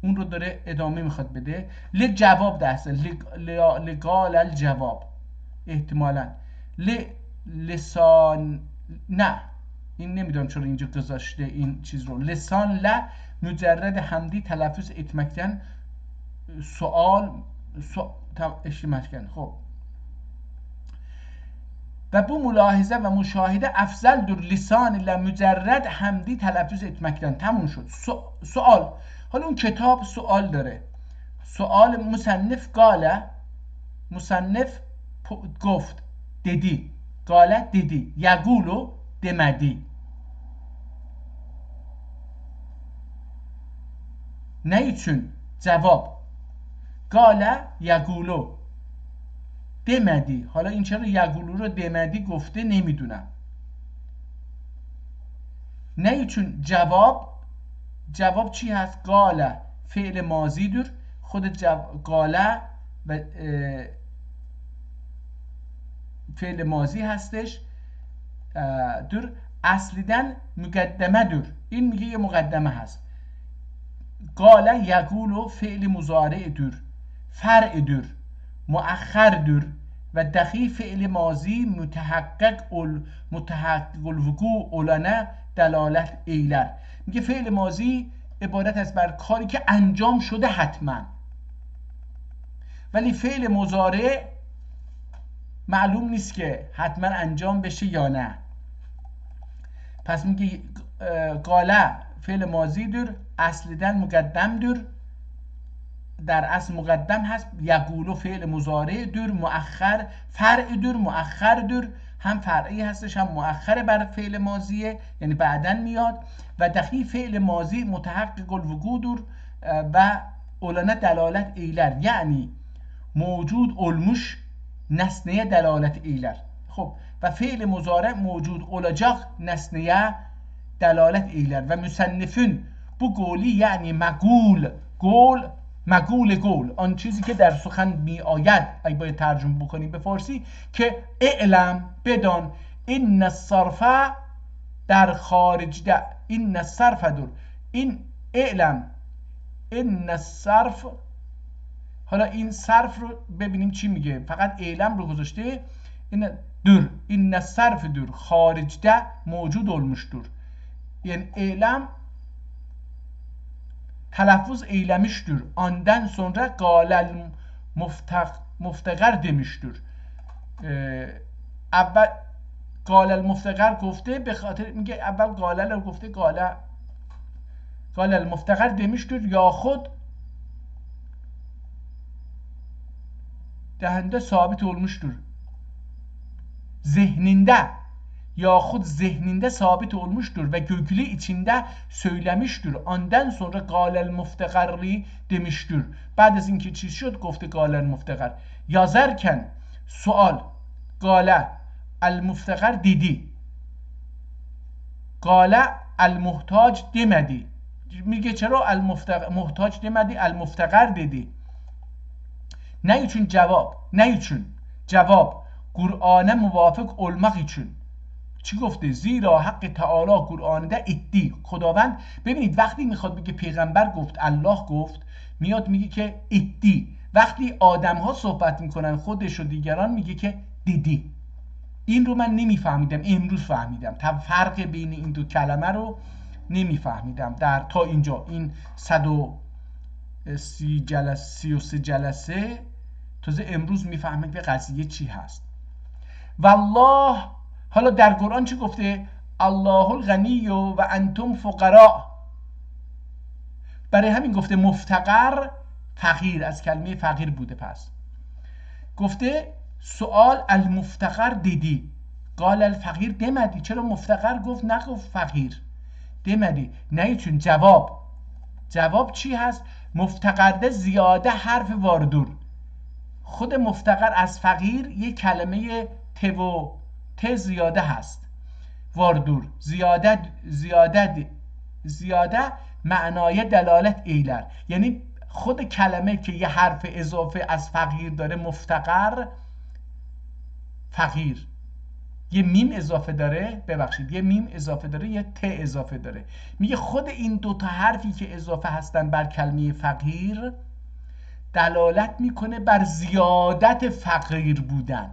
اون رو داره ادامه میخواد بده. ل جواب دسته، لقال الجواب احتمالا. لسان نه، این نمیدونم چرا اینجا گذاشته این چیز رو. لسان له مجرد حمدی تلفظ اتمکن سوال اشتمکن. خب و بو ملاحظه و مشاهده افضل در لسان له مجرد حمدی تلفظ اتمکن. تموم شد. سوال، حالا اون کتاب سوال داره. سوال مصنف قاله، مصنف گفت دیدی، قاله دیدی، یقولو دمدی. نه چون جواب قاله یقولو دمدی. حالا این چرا یقولو رو دمدی گفته نمیدونم. نه چون جواب چی هست؟ قاله فعل ماضی دور، خود قاله و فعل ماضی هستش دور. اصلیدن مقدمه دور، این میگه یه مقدمه هست. قاله یقولو فعل مضارع دور، فرع دور، مؤخر دور و دخی فعل ماضی متحقق الوقوع اولانه دلالت ایلر. میگه فعل ماضی عبارت است بر کاری که انجام شده حتما، ولی فعل مضارع معلوم نیست که حتما انجام بشه یا نه. پس میگه قاله فعل ماضی دور، اصلیدن مقدم دور، در اصل مقدم هست. یقولو فعل مضارع دور، مؤخر فرع دور، مؤخر دور، هم فرعی هستش هم مؤخر بر فعل ماضیه، یعنی بعدن میاد. و دخیل فعل ماضی متحقق الوقوع دور و اولانه دلالت ایلر، یعنی موجود علموش نسنیه دلالت ایلر. خب و فعل مضارع موجود اولجاق نسنیه دلالت ایلر. و مصنفون بو قولی یعنی مقول گول، آن چیزی که در سخن می آید، اگه باید ترجمه بکنیم به فارسی، که اعلم بدان این الصرف در خارج ده، این الصرف دور، این اعلم این الصرف. حالا این صرف رو ببینیم چی میگه، فقط اعلم رو گذاشته. این دور، این الصرف دور خارج ده موجود olmuş دور، یعنی اعلم telaffuz eylemiştir. Ondan sonra galel muftegar demiştir. Evel قال المفتقر گفته، به خاطر میگه اول قاله رو گفته، قال المفتقر demiştir یا خود dehende sabit olmuştur. Zihninde yahut zihninde sabit olmuştur ve göklü içinde söylemiştir. Ondan sonra galel muftegarri demiştir. بعد از اینکه چیز شد گفته galel muftegar. Yazarken sual gale المفتقر dedi. Gale المحتاج demedi. میگه چرا محتاج demedi المفتقر dedi. Ne için cevap? Ne için? Cevap Kur'an'a muvafık olmak için. چی گفته؟ زیرا حق تعالی قرآنده ادی. خداوند ببینید وقتی میخواد بگه پیغمبر گفت، الله گفت، میاد میگه که ادی. وقتی آدم ها صحبت میکنن خودش و دیگران میگه که دیدی. این رو من نمیفهمیدم، امروز فهمیدم. فرق بین این دو کلمه رو نمیفهمیدم در تا اینجا این 133 جلسه تازه امروز میفهمم که قضیه چی هست. والله حالا در قرآن چی گفته؟ الله الغنی و انتم فقراء. برای همین گفته مفتقر فقیر، از کلمه فقیر بوده. پس گفته سوال المفتقر دیدی، قال الفقیر demedi. چرا مفتقر گفت نگفت فقیر؟ demedi. نه چون جواب چی هست؟ مفتقرده زیاده حرف واردور. خود مفتقر از فقیر یک کلمه ت زیاده هست، واردور. زیاده معنای دلالت ایلر، یعنی خود کلمه که یه حرف اضافه از فقیر داره، مفتقر فقیر، یه میم اضافه داره، یه میم اضافه داره، یه ت اضافه داره. میگه خود این دوتا حرفی که اضافه هستن بر کلمه فقیر دلالت میکنه بر زیادت فقیر بودن،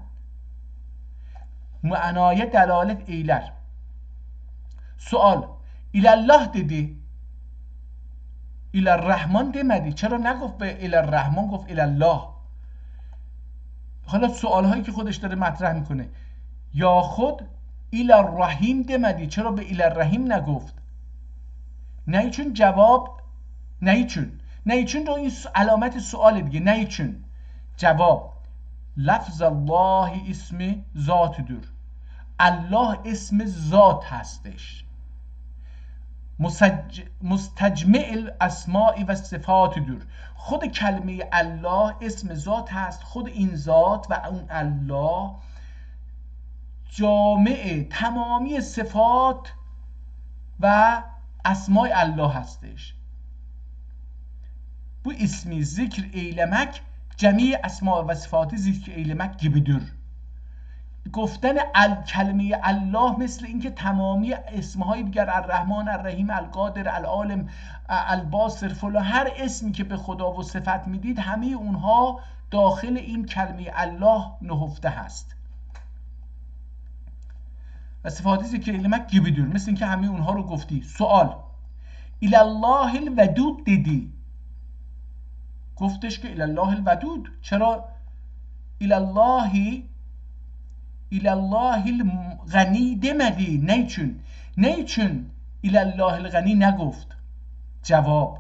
معنای دلالت ایلر. سوال الله دیدی، الرحمن demedi. چرا نگفت به الرحمن، گفت الله؟ حالا سوال هایی که خودش داره مطرح میکنه. یا خود الرحیم demedi. چرا به الرحیم نگفت؟ نه چون جواب نه چون رو این علامت سوال دیگه. نه چون جواب لفظ الله اسم ذات دور. الله اسم ذات هستش، مستجمع الاسماء و صفات دور. خود کلمه الله اسم ذات هست. خود این ذات و اون الله جامع تمامی صفات و اسمای الله هستش. Bu ismi zikr eylemek cemi اسما و صفات ذکر eylemek gibidir. گفتن کلمه الله مثل اینکه تمامی اسمهای دیگر، الرحمن، الرحیم، القادر، العالم، الباصر، فلان، هر اسمی که به خدا و صفت میدید همه اونها داخل این کلمه الله نهفته هست. و صفات ذکر eylemek gibidir، مثل اینکه همه اونها رو گفتی. سوال الله الودود دیدی، گفتش که الله الودود. چرا الله الغنی demedi؟ نه چون الله الغنی نگفت؟ جواب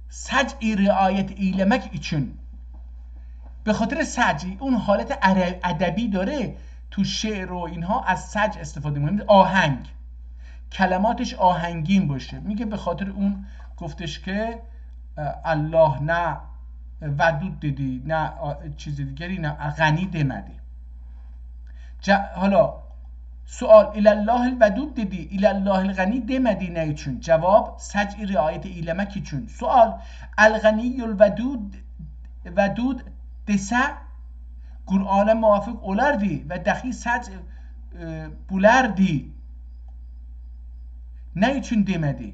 سجعی رعایت ایلمک ایچون. به خاطر سجعی اون حالت ادبی داره تو شعر و اینها، از سجع استفاده می‌کنه، آهنگ، کلماتش آهنگین باشه. میگه به خاطر اون گفتش که الله نه ودود دیدی، نه چیز دیگری، نه غنی demedi. حالا سوال الله الودود دیدی، الله الغنی demedi نه چون؟ جواب سجع رعایت ایلمکی چون. سوال الغنی الودود dese Kur'an'a muvafık olardı ve dahi sac bulardı. Ne için demedi؟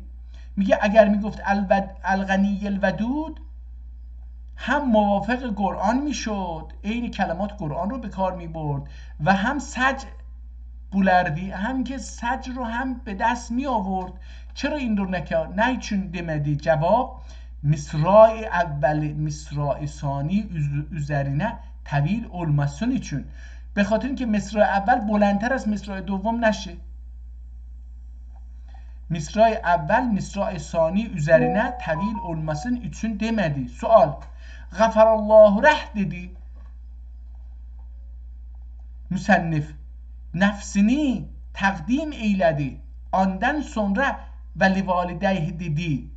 میگه اگر میگفت الغنی الودود هم موافق قرآن میشد، عین کلمات قرآن رو به کار میبرد، و هم سج بولردی، هم که سج رو هم به دست می آورد. چرا این رو نکرد؟ نه چون demedi. جواب مصرع اول مصرع ثانی üzerine طویل olmasın için. به خاطر اینکه مصرع اول بلندتر از مصرع دوم نشه. مصرع اول مصرع ثانی üzerine طویل olmasın için demedi. Sual. Gafarallahu rah dedi. Müsennif nefsini takdim eyledi. Ondan sonra veli valideyh dedi.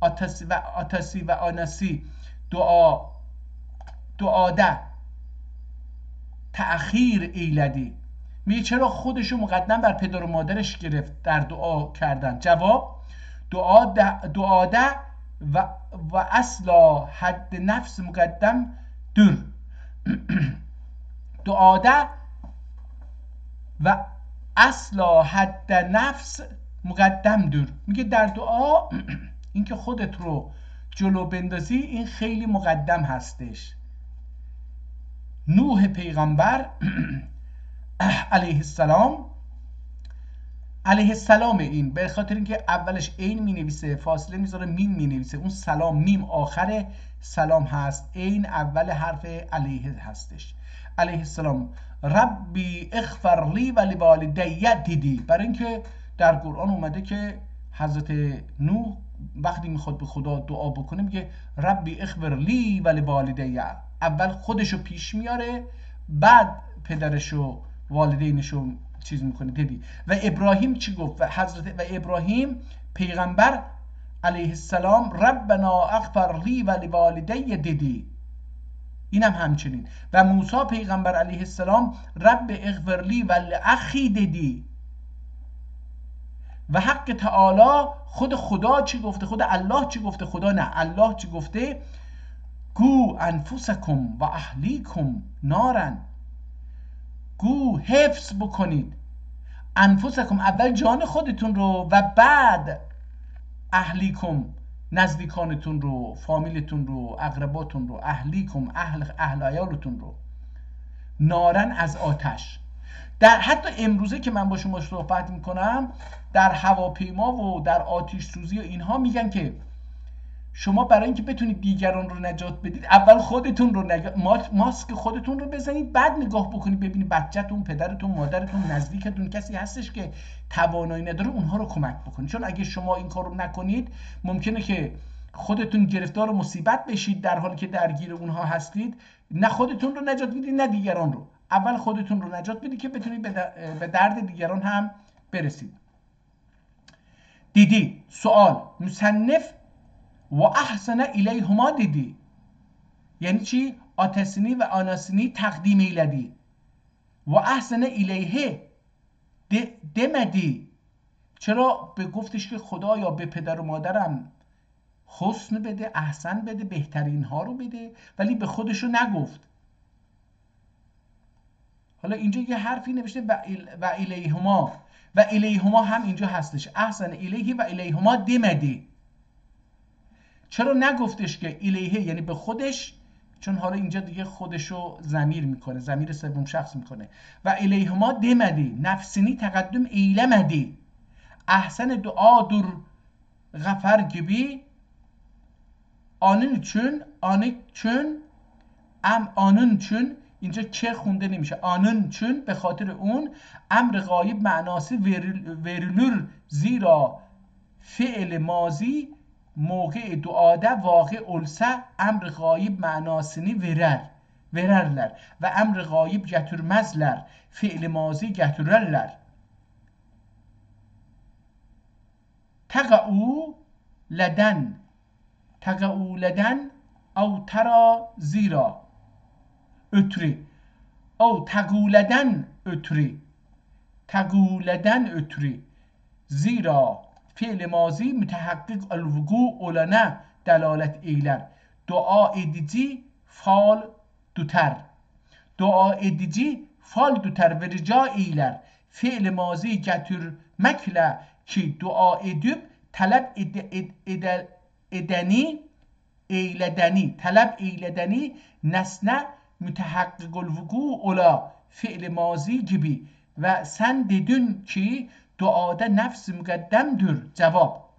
Atası ve anası duada تأخیر ایلدی. میگه چرا خودشو مقدم بر پدر و مادرش گرفت در دعا کردن؟ جواب دعاده و اصلا حد نفس مقدم در دعاده و اصلا حد نفس مقدم در. میگه در دعا اینکه خودت رو جلو بندازی این خیلی مقدم هستش. نوح پیغمبر علیه السلام این به خاطر اینکه اولش عین می نویسه فاصله میذاره میم می نویسه، اون سلام میم آخر سلام هست، عین اول حرف علیه هستش. علیه السلام ربی اغفر لی و لوالدی دیدی، برای اینکه در قرآن اومده که حضرت نوح وقتی میخواد به خدا دعا بکنه میگه ربی اغفر لی و لوالدی، اول خودشو پیش میاره بعد پدرشو والدینشو چیز میکنه. دیدی. و ابراهیم چی گفت؟ و ابراهیم پیغمبر علیه السلام ربنا اغفر لی و لوالدی دیدی، اینم همچنین. و موسی پیغمبر علیه السلام رب اغفر لی و لاخی دیدی. و حق تعالی خود خدا چی گفته؟ خود الله چی گفته؟ خدا نه، الله چی گفته؟ گو انفسکم و اهلیکم نارن، گو حفظ بکنید انفسکم، اول جان خودتون رو و بعد اهلیکم نزدیکانتون رو، فامیلتون رو، اقرباتون رو، اهلیکم اهل عیالتون رو، نارن از آتش. در حتی امروزه که من با شما صحبت میکنم در هواپیما و در آتش سوزی و اینها میگن که شما برای اینکه بتونید دیگران رو نجات بدید اول خودتون رو ماسک خودتون رو بزنید، بعد نگاه بکنید ببینید بچه‌تون، پدرتون، مادرتون، نزدیکتون کسی هستش که توانایی نداره اونها رو کمک بکنید. چون اگه شما این کار رو نکنید ممکنه که خودتون گرفتار مصیبت بشید در حالی که درگیر اونها هستید، نه خودتون رو نجات بدید نه دیگران رو. اول خودتون رو نجات بدید که بتونید به درد دیگران هم برسید. دیدی. سوال. مصنف و احسن الیهما دیدی یعنی چی؟ آتسینی و آناسینی تقدیم ایلدی و احسن الیه دمدی. چرا به گفتش که خدایا به پدر و مادرم حسن بده، احسن بده، بهترین ها رو بده، ولی به خودشو نگفت. حالا اینجا یه حرفی نوشته و الیهما، و الیهما هم اینجا هستش، احسن الیه و الیهما دمدی. چرا نگفتش که الیه یعنی به خودش؟ چون حالا اینجا دیگه خودشو ضمیر میکنه، ضمیر سوم شخص میکنه. و الیهما دمدی نفسینی تقدم ایلمدی احسن دعا در غفر gibi آنın چون اینجا چه خونده نمیشه، آنın چون به خاطر اون امر غایب معناسی verilir زیرا فعل ماضی موقع duada واقع olsa emr gayib manasını vererler ve emr gayib getirmezler, fiil mazi getirirler. تقعو لدن او ترا زیرا ötri او تقولدن ötri زیرا fiil mazi mütehakkik el-vuku olana delalet eyler. Dua edici fal tutar. Dua edici fal tutar ve rica eyler. Fiil mazi getirmekle ki dua edip talep edeni eyledeni, talep eyledeni nesne mütehakkikul vuku ola fiil mazi gibi. Ve sen dedin ki duada nefs müqaddemdir. Cevap.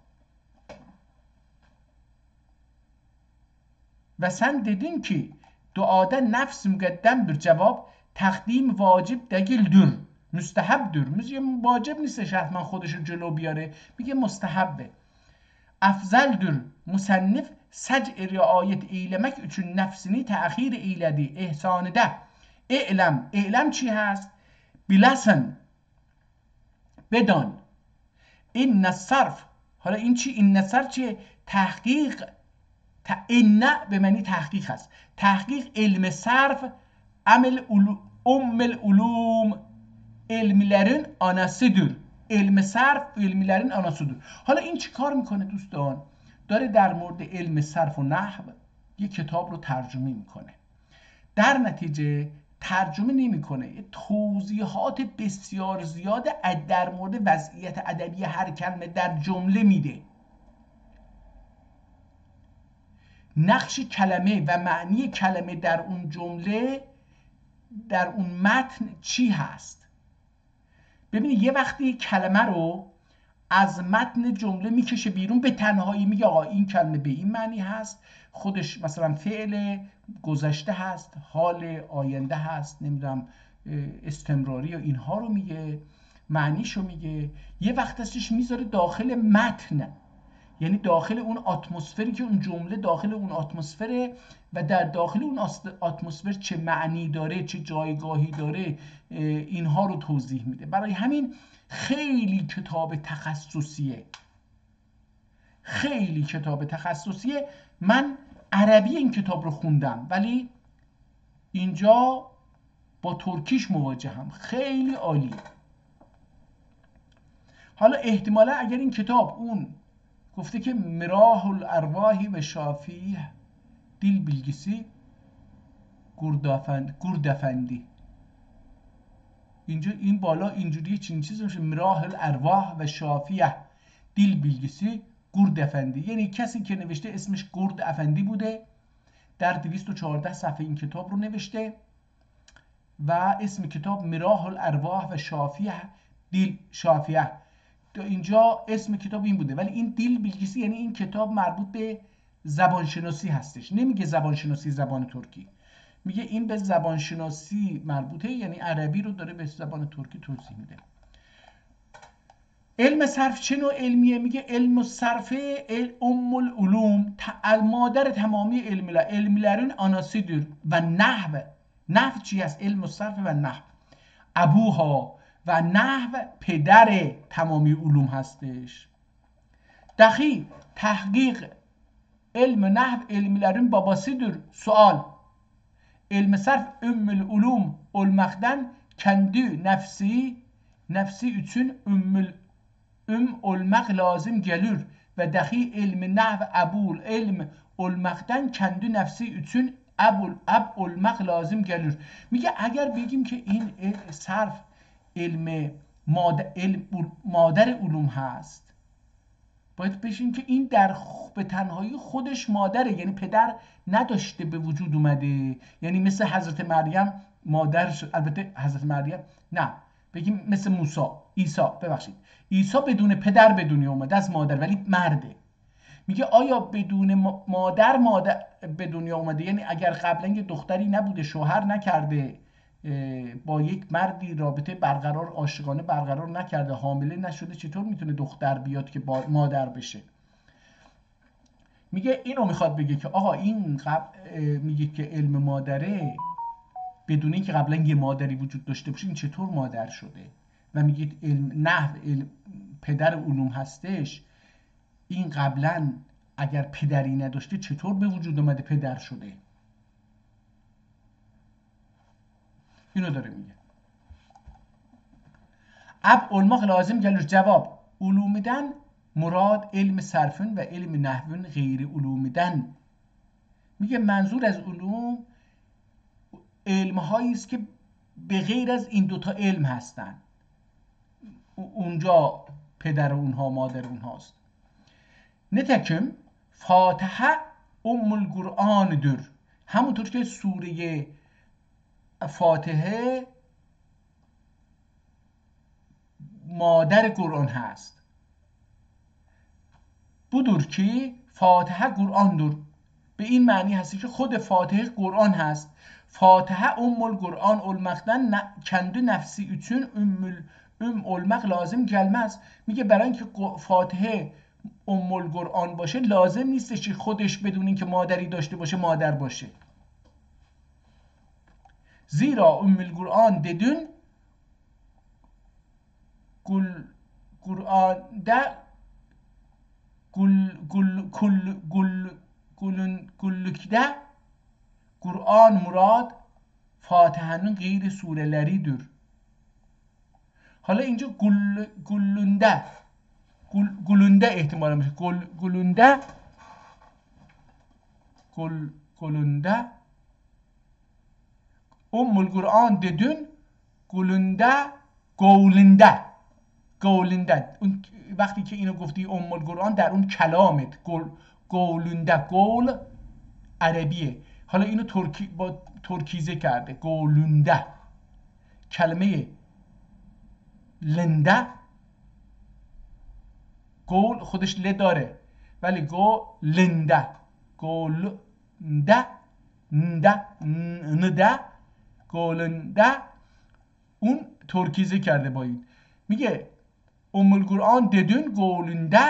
Ve sen dedin ki duada nefs müqaddemdir. Cevap. تقدیم واجب دگیل دور، مستحب دور. میگه واجب نیستش حتما خودشو جلو بیاره، میگه مستحبه. افضل دور مصنف سجع رعایت ایلمک üçün نفسini تأخیر ایلدی احسان ده. اعلم چی هست؟ بلسن، بدان. این صرف، حالا این چی؟ این صرف چیه؟ تحقیق. این به معنی تحقیق هست. تحقیق علم صرف العلوم علمیlerin anasıdır. علم صرف علمیlerin anasıdır. حالا این چی کار میکنه دوستان؟ داره در مورد علم صرف و نحو یه کتاب رو ترجمه میکنه. در نتیجه ترجمه نمیکنه، توضیحات بسیار زیاد در مورد وضعیت ادبی هر کلمه در جمله میده. نقش کلمه و معنی کلمه در اون جمله، در اون متن چی هست. ببینید یه وقتی کلمه رو از متن جمله میکشه بیرون، به تنهایی میگه آقا این کلمه به این معنی هست، خودش مثلا فعل گذشته هست، حال آینده هست، نمیدونم استمراری و اینها رو میگه، معنیشو میگه. یه وقت هستش میذاره داخل متن، یعنی داخل اون اتمسفری که اون جمله داخل اون اتمسفره و در داخل اون اتمسفر چه معنی داره، چه جایگاهی داره، اینها رو توضیح میده. برای همین خیلی کتاب تخصصیه، خیلی کتاب تخصصیه. من عربی این کتاب رو خوندم ولی اینجا با ترکیش مواجهم. خیلی عالیه. حالا احتمالا اگر این کتاب اون گفته که مراح الارواحی و شافی دil bilgisi گردافندی، اینجا این بالا اینجوری چنین چیزی میشه، مراح الارواح و شافیه دیل بیلگیسی گرد افندی، یعنی کسی که نوشته اسمش گرد افندی بوده، در 214 صفحه این کتاب رو نوشته و اسم کتاب مراح الارواح و شافیه دیل شافیه. اینجا اسم کتاب این بوده، ولی این دیل بیلگیسی یعنی این کتاب مربوط به زبانشناسی هستش، نمیگه زبانشناسی زبان ترکی، میگه این به زبانشناسی مربوطه، یعنی عربی رو داره به زبان ترکی توضیح میده. علم صرف چه نوع علمیه؟ میگه علم صرف ام العلوم، مادر تمامی علمیlerin anasıdır و نحو چی هست؟ علم صرف و نحو ابوها و نحو پدر تمامی علوم هستش. دقیق تحقیق علم نحو علمیlerin babasıdır. سوال علم صرف العلوم olmaktan kendi nefsi için olmak lazım gelir ve dahi ilm nahv abul ilm olmaktan kendi nefsi için ab olmak lazım gelir. میگه اگر بگیم که این صرف علم مادر علوم هست، باید بشیم که این به تنهایی خودش مادره، یعنی پدر نداشته به وجود اومده، یعنی مثل حضرت مریم مادر شد. البته حضرت مریم نه، بگیم مثل عیسی بدون پدر به دنیا اومده از مادر، ولی مرده. میگه آیا بدون مادر به دنیا اومده، یعنی اگر قبلا یه دختری نبوده، شوهر نکرده، با یک مردی رابطه برقرار عاشقانه برقرار نکرده، حامله نشده، چطور میتونه دختر بیاد که مادر بشه؟ میگه اینو میخواد بگه که آقا این میگه که علم مادره بدون اینکه قبلا یه مادری وجود داشته باشه، این چطور مادر شده؟ و میگه نحو پدر علوم هستش، این قبلا اگر پدری نداشته چطور به وجود اومده پدر شده؟ اینو داره میگه. اب علماق لازم گلوش جواب علومدن مراد علم صرفن و علم نحون غیر علومدن. میگه منظور از علوم علم هایی است که به غیر از این دوتا علم هستن. اونجا پدر اونها مادر اونهاست. نتکم فاتحه ام القرآن در، همونطور که سوره فاتحه مادر قرآن هست. budur ki فاتحه قرآن در به این معنی هستی که خود فاتحه قرآن هست. Fatiha Ummul Kur'an olmaktan kendi nefsi için olmak lazım gelmez. میگه برای اینکه فاتحه ام القرآن باشه لازم نیستش که خودش بدون اینکه مادری داشته باشه مادر باشه. زیرا ام القرآن dedin Kur'an'da kullükte Kur'an murad Fatiha'nın gayri sureleridir. حالا اینجا گلونده احتمالا میشه گلونده ام القرآن dedin گولنده اون وقتی که اینو گفتی ام القرآن در اون کلامت گولنده گول عربیه. حالا اینو با ترکیزه کرده گولنده. کلمه لنده گول خودش ل داره ولی گولنده نده گولنده اون ترکیزه کرده با این. میگه ام القرآن dedin گولنده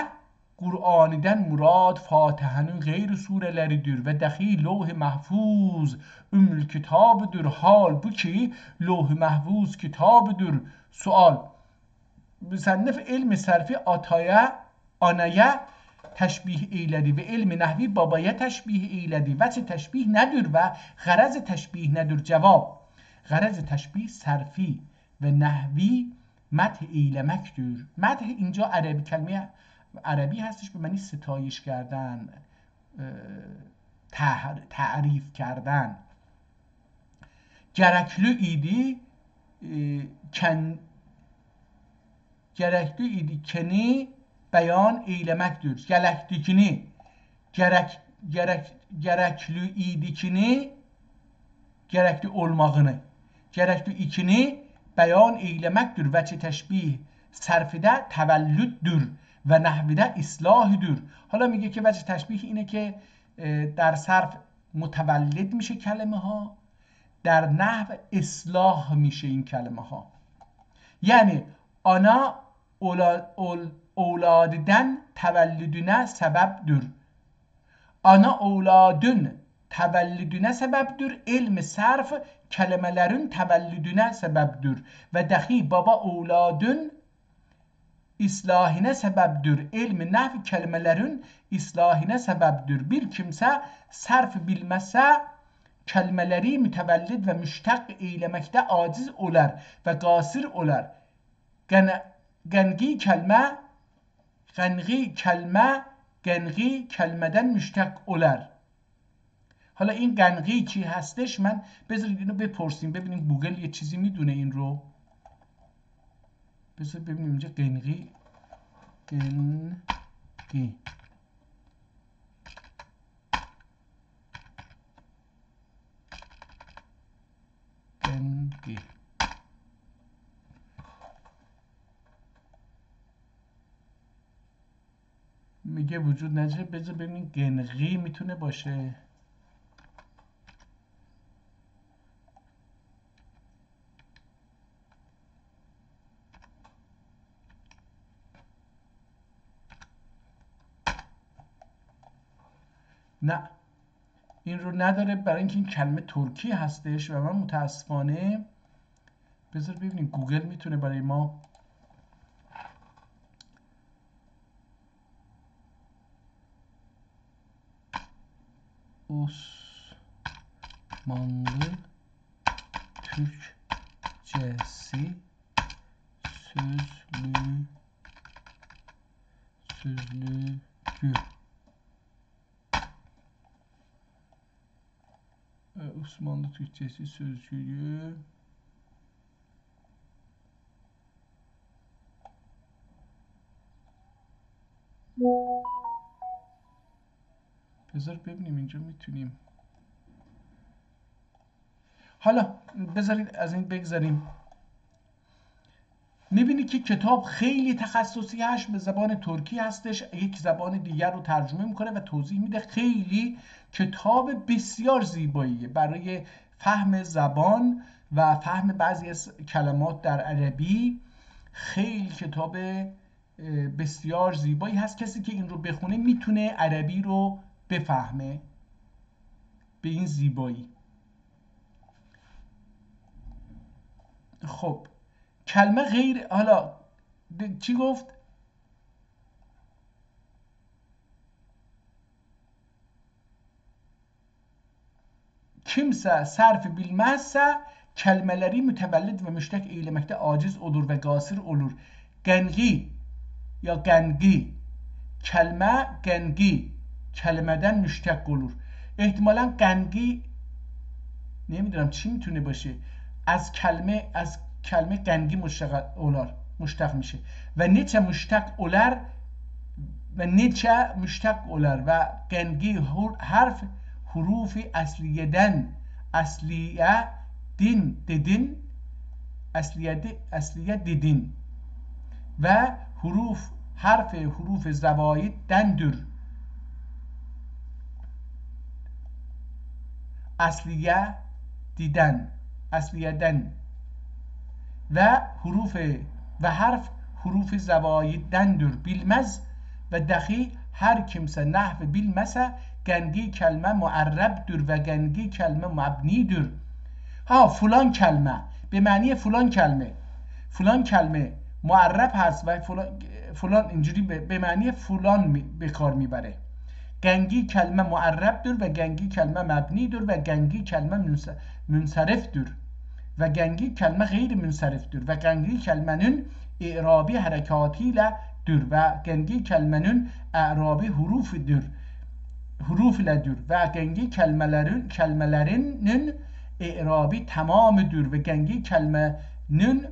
Kur'an'dan murad Fatiha'nın gayri sureleridir ve dahi levh-i mahfuz ümmül kitabıdır. Halbuki levh-i mahfuz kitabıdır. Sual. Müsennif ilmi serfi anaya teşbih eyledi ve ilmi nehvi babaya teşbih eyledi. Vece teşbih nedir ve garaz teşbih nedir? Cevap. Garaz teşbih serfi ve nehvi مدح eylemektir. مدح اینجا عربی کلمه عربی هستش به معنی ستایش کردن، تعریف کردن. gerekli idi keni beyan eylemektir. Gerekli idi kini gerekli olmağını, gerekli ikini beyan eylemektir. Vecih teşbih sarfide tevellüddür و نحویده اصلاحیدür. حالا میگه که وجه تشبیه اینه که در صرف متولد میشه کلمه ها، در نحو اصلاح میشه این کلمه ها. یعنی ana evladından tevellüdüne sebeptir. Ana evladın tevellüdüne sebeptir. İlmi sarf kelimelerin tevellüdüne sebeptir. Ve dahi baba evladın İslahine sebeptir. İlmi nahv kelimelerin islahine sebeptir. Bir kimse sarf bilmezse kelimeleri mütevellid ve müştak eylemekte aciz olar ve gasir olar. Gengi kelimeden müştak olar. حالا این گنگی چی هستش؟ من بذارید اینو بپرسیم ببینیم گوگل یه چیزی میدونه این رو. بذار ببینیم اینجا گنگی میگه وجود نداره. بذار ببینیم گنگی میتونه باشه. نه این رو نداره برای اینکه این کلمه ترکی هستش و من متاسفانه بذار ببینیم گوگل میتونه برای ما Osmanlı Türkçesi sözlüğü Osmanlı Türkçesi sözlüğü بذار ببینیم اینجا میتونیم. حالا بذارید از این بگذاریم. میبینی که کتاب خیلی تخصصی هست، به زبان ترکی هستش، یک زبان دیگر رو ترجمه میکنه و توضیح میده. خیلی کتاب بسیار زیباییه برای فهم زبان و فهم بعضی از کلمات در عربی. خیلی کتاب بسیار زیبایی هست. کسی که این رو بخونه میتونه عربی رو بفهمه به این زیبایی. خب کلمه غیر، حالا چی گفت؟ kimse sarf bilmezse kelimeleri mütevellit ve müştek eylemekte aciz olur ve gasir olur. Gengi ya gengi, kelime gengi, kelimeden müştek olur. احتمالاً gengi نمیدونم چی میتونه باشه، از کلمه gengi مشتق میشه و نیچه مشتق اولر و نیچه مشتق اولر و gengi حرف حروف اصلیدن، اصلیه دین ددین، اصلیه دیدین و حرف زواید دندر، اصلیه دیدن، اصلیه دن و حرف حروف زواید دندر. بیلمز و دخی هر kimse نحو بیلمسه گنگی کلمه معرب دور و گنگی کلمه مبنی دور. ها فلان کلمه به معنی فلان کلمه معرب هست و فلان اینجوری به معنی فلان به کار میبره. گنگی کلمه معرب دور و گنگی کلمه مبنی دور و گنگی کلمه منصرف دور و گنگی کلمه غیر منصرف دور و گنگی کلمنün اعرابی حرکاتیyle dür ve gengi kelimenin i'rabi huruf ile dür ve gengi kelimelerinin i'rabi tamamıdır ve gengi kelimenin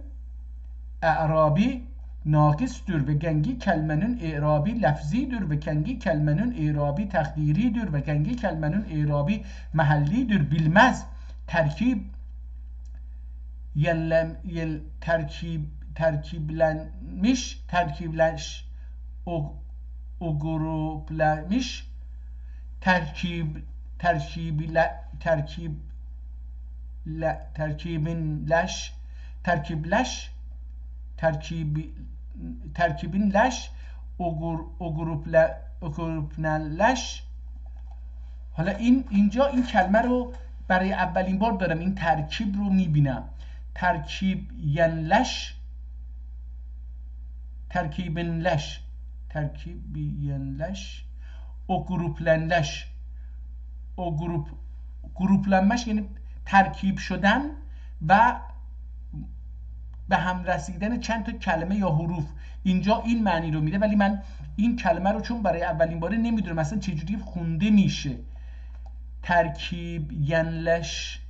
i'rabi nakistir ve gengi kelimenin i'rabi lafzidir ve gengi kelimenin i'rabi takdiridir ve gengi kelimenin i'rabi mahallidir. Bilmez terkib terkiblenmiş o gruplanmış terkibinleş o gruplanleş. حالا اینجا این کلمه رو برای اولین بار دارم این ترکیب رو میبینم. ترکیبینلش o gruplanmış یعنی ترکیب شدن و به هم رسیدن چند تا کلمه یا حروف. اینجا این معنی رو میده، ولی من این کلمه رو چون برای اولین باره نمیدونم مثلا چجوری خونده میشه. ترکیبینلش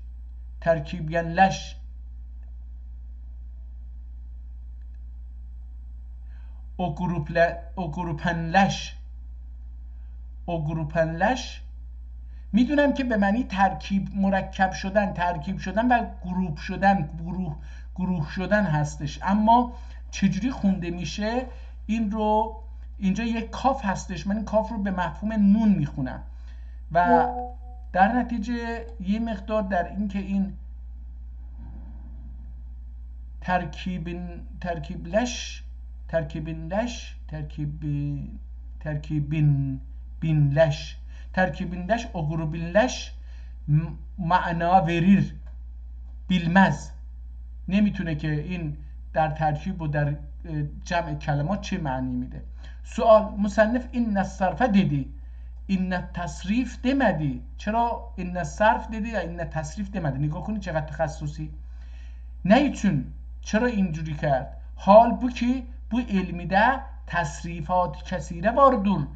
o gruplanleş میدونم که به معنی ترکیب، مرکب شدن، ترکیب شدن و گروه شدن هستش، اما چجوری خونده میشه این رو، اینجا یک کاف هستش، من این کاف رو به مفهوم نون میخونم و در نتیجه یه مقدار در این که این terkibinleş o grubinleş معنا verir. bilmez نمیتونه که این در ترکیب و در جمع کلمات چه معنی میده. سوال مصنف این صرفه دیدی، این تصریف demedi. چرا این صرف دیدی و این تصریف demedi؟ نگاه کنید چقدر تخصصی. نه için چرا اینجوری کرد؟ حال bu ki bu ilmide تصریفات کثیره vardır.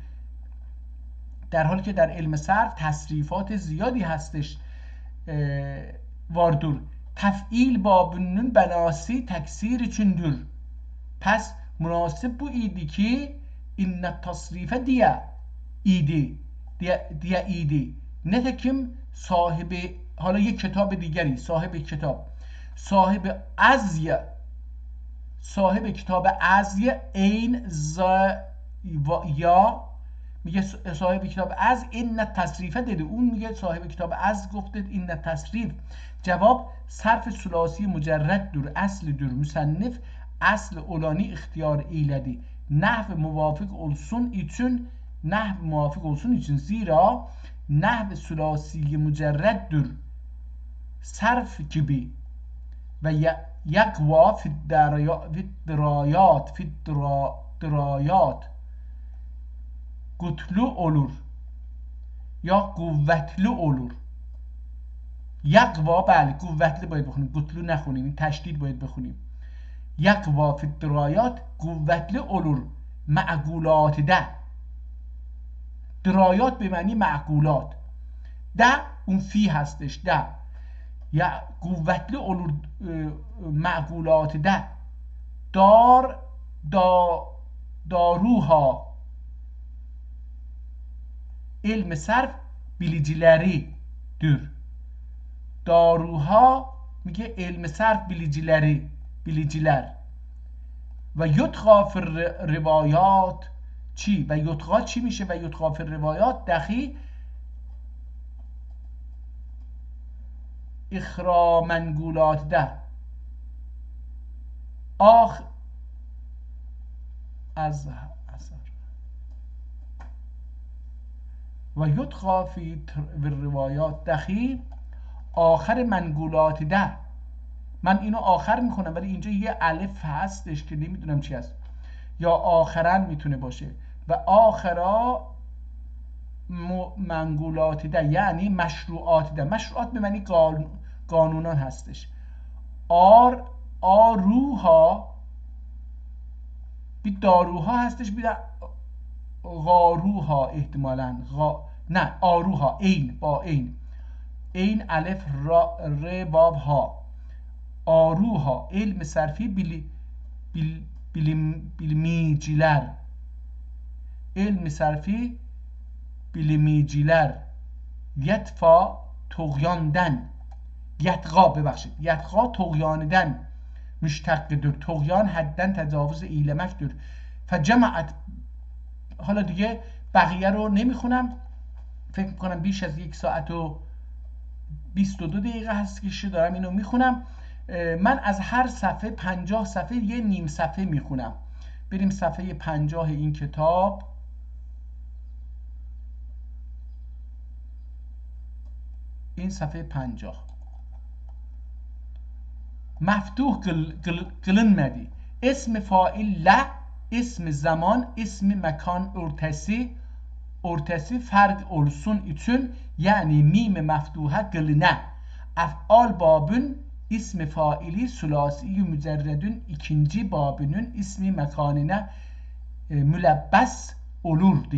در حالی که در علم صرف تصریفات زیادی هستش vardır. تفعیل با bunun benası تکثیر içindir. پس مناسب bu idi ki این تصریفه diye idi. نتکیم صاحب، حالا یک کتاب دیگری، صاحب کتاب، صاحب ازیه صاحب کتاب از این یا میگه صاحب کتاب از این تصریفه دیده، اون میگه صاحب کتاب از گفته این تصریف. جواب صرف ثلاثی مجرد در اصل در مصنف asl olani ixtiyar eylədi. Nəhv muvafiq olsun için zira nəhv sülasiyi mücərrəddür sərf gibi və yəqva fiddirayat qutlu olur ya quvvətli olur. یقوا بله قوتلی باید بخونیم، قطلو نخونیم، این تشدید باید بخونیم. یقوا فی الدرایات قوتلی اولور معقولات ده. درایات به معنی معقولات، ده اون فی هستش، ده یا قوتلی اولور معقولات ده. داروها علم صرف bilicileri dür. Daruha میگه علم صرف biliciler و یتقا فی روایات چی؟ و یتقا چی میشه؟ و یتقا فی روایات دخی اخرا منقولات ده از و یتقا فی روایات دخی آخر منقولات ده. من اینو آخر میکنم ولی اینجا یه الف هستش که نمیدونم چی هست، یا آخرن میتونه باشه و آخرا منقولات ده یعنی مشروعات ده. مشروعات به معنی قانونان هستش. آروها بی داروها هستش، بی غاروها احتمالاً نه آروها این با این الف ر واو ها. آروها علم صرفی bilimciler علم صرفی bilimciler یتفا طغیاندن یتقا طغیاندن مشتقدر طغیان حدن تجاوز ایلمکدر فجمعت. حالا دیگه بقیه رو نمیخونم، فکر میکنم بیش از 1 ساعت و 22 دقیقه هست که دارم اینو میخونم. من از هر صفحه 50 صفحه یه نیم صفحه میخونم. بریم صفحه 50 این کتاب. این صفحه 50 مفتوح قلنمedi. اسم فاعل لا، اسم zaman، اسم mekan örtesi fark olsun için yani mim meftuha kılına. Af'al babın ismi faili sülasi mücerredün ikinci babının ismi mekanine mülebbes olurdu.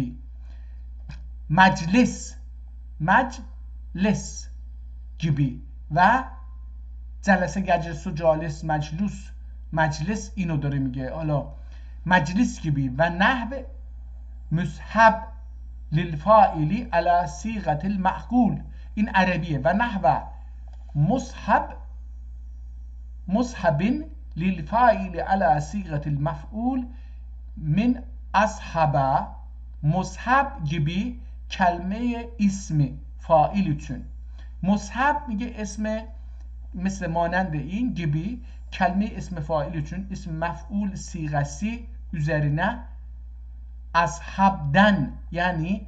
Meclis gibi ve جلسه گجلس و جالس مجلس اینو داره میگه. حالا مجلس gibi و نحو مسحب للفاعلی على صيغة المعقول. این عربیه. و نحو مصحب للفاعل على صيغة المفعول من اصحب. مصحب gibi کلمه اسم فاعل için. مصحب میگه اسم مثل مانند این gibi kelime ismi fail için ism mef'ul sigası üzerine ashabden yani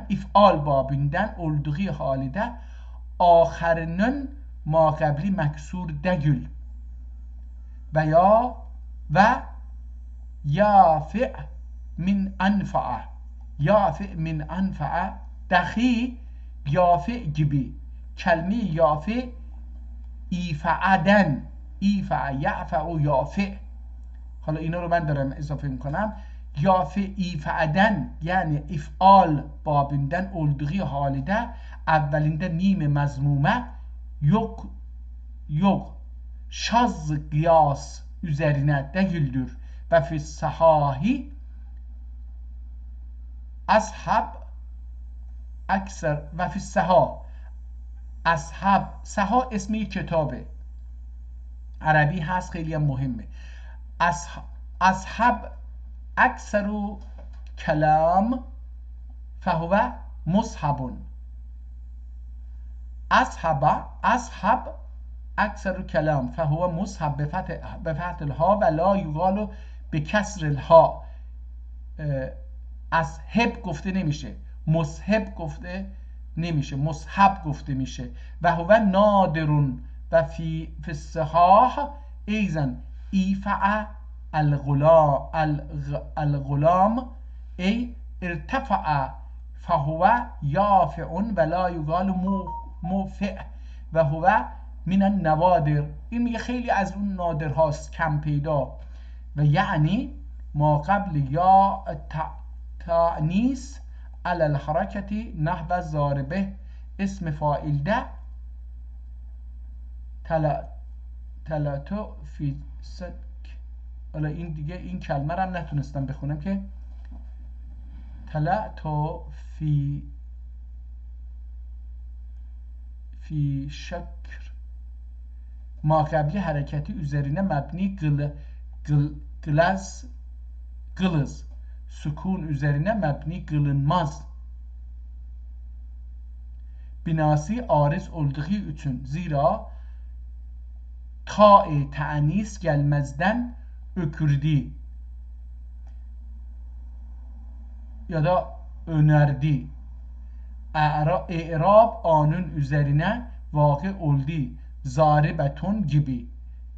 if'al babinden olduğu halde ahirinin maqabli meksur değil veya ve yafi min anfa'a dahi yafi gibi kelime yafi ifa'aden ya'fa'u yafi. حالا اینا رو من دارم اضافه میکنم. یافی ایفعدن یعنی افعال بابیندن olduğu halde اولinde mim mezmume yok şaz kıyas üzerine değildir ve fi sahahi ashab اکثر و فی السها اصحاب. سها اسم یک کتابه عربی هست، خیلی هم مهمه. اصحب اکثر کلام فهو مصحب. اصحب اکثر کلام فهو مصحب به فتح الها و لا یقال به کسر الها. اصحب گفته نمیشه، مصحب گفته نمیشه، مصحب گفته میشه. و هو نادرون و فی الصحاح ایزن ایفع الغلام ای ارتفع فهو یافع و لا یقال موفع و هو من النوادر. این میگه خیلی از اون نادر هاست، کم پیدا. و یعنی ما قبل یا تعنیس علی الحرکتی نحو ضاربه اسم فاعل ده تلاتو فی سک. حالا این دیگه این کلمه رو هم نتونستم بخونم که تلاتو فی şekr ما قبلی hareketi üzerine mebni gılız, sükun üzerine mebni kılınmaz. Binası ariz olduğu için, zira ta-i ta'nis gelmezden ökürdü ya da önerdi. İ'rab anın üzerine vakı oldu. Zaribetun gibi,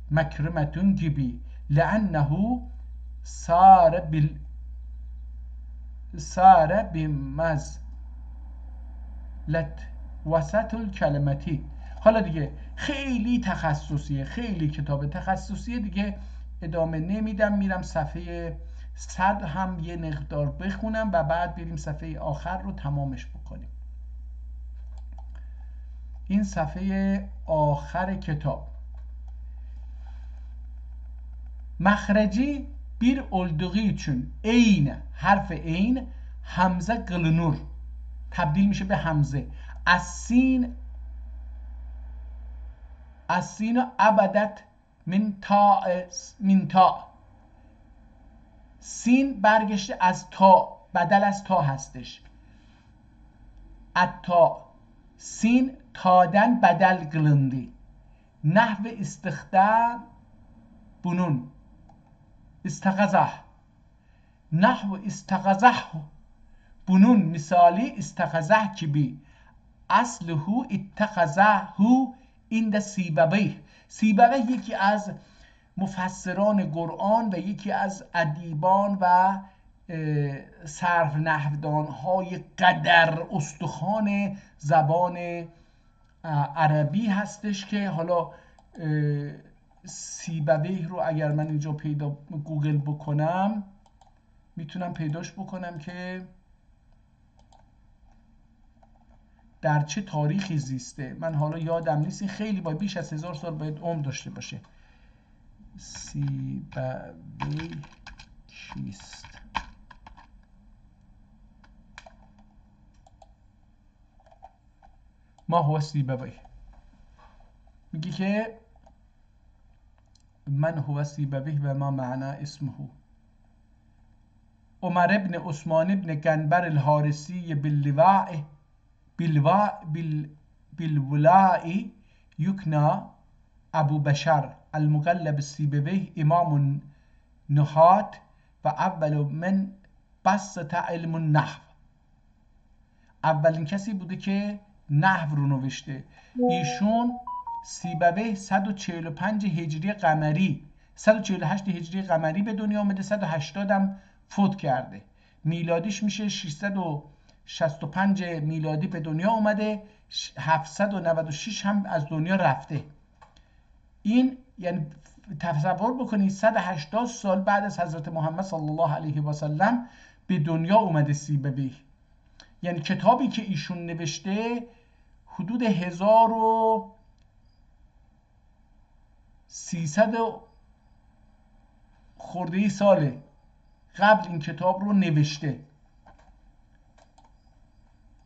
mekrumetun gibi. Le'ennehu sare bimezlet وسط کلمتی. حالا دیگه خیلی تخصصیه، خیلی کتاب تخصصیه، دیگه ادامه نمیدم. میرم صفحه 100 هم یه مقدار بخونم و بعد بریم صفحه آخر رو تمامش بکنیم. این صفحه آخر کتاب. مخرجی bir olduğu için این حرف این همزه قلنور تبدیل میشه به همزه. السین ابدت من تا. سین برگشته از تا، بدل از تا هستش. اتا سین تادن بدل قلندی. نحو استخدام bunun استغزه. نحو استغزه bunun misali استغزه gibi. اصله اتخذه عند سیبویه. سیبویه یکی از مفسران قرآن و یکی از ادیبان و صرف نحودان های قدر استخوان زبان عربی هستش که حالا سیبویه رو اگر من اینجا گوگل بکنم میتونم پیداش بکنم که در چه تاریخی زیسته. من حالا یادم نیست، این خیلی بیش از 1000 سال باید عمر داشته باشه. سیبویه کیست؟ ما هو سیبویه؟ میگه که من هو سیبویه و ما معنا اسمه. عمر ابن عثمان ابن گنبر الحارسی بالولاء یکنا ابو بشر المقلب السیبویه امام نحات و اول من بسط علم النحو. اولین کسی بوده که نحو رو نوشته. ایشون سیبویه 145 هجری قمری 148 هجری قمری به دنیا آمده، 180 هم فوت کرده. میلادیش میشه 665 میلادی به دنیا اومده، 796 هم از دنیا رفته. این یعنی تصور بکنید 180 سال بعد از حضرت محمد صلی الله علیه و سلم به دنیا اومده سیبویه. یعنی کتابی که ایشون نوشته حدود 1300 خورده ساله قبل این کتاب رو نوشته.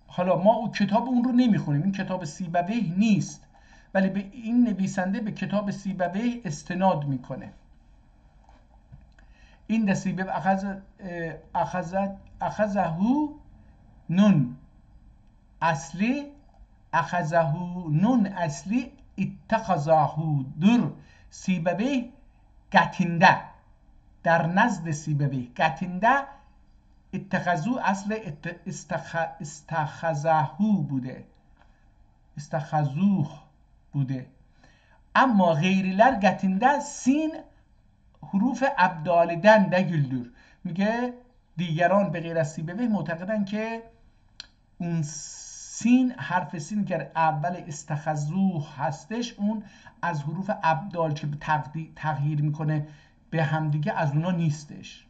حالا ما اون کتاب اون رو نمیخونیم، این کتاب سیبویه نیست، ولی به این نویسنده به کتاب سیبویه استناد میکنه. این ده سیبویه اخذهو نون اصلی اتخذهو در سیبویه گتینده در نزد سیبویه گتینده اتخذو اصل استخذهو بوده استخذوه بوده، اما غیریler گتینده سین حروف ابدالدن دگلدür. میگه دیگران به غیر از سیبویه معتقدن که اون سین، حرف سین که اول استخذوه هستش، اون از حروف ابدال که تغییر میکنه به همدیگه از اونا نیستش.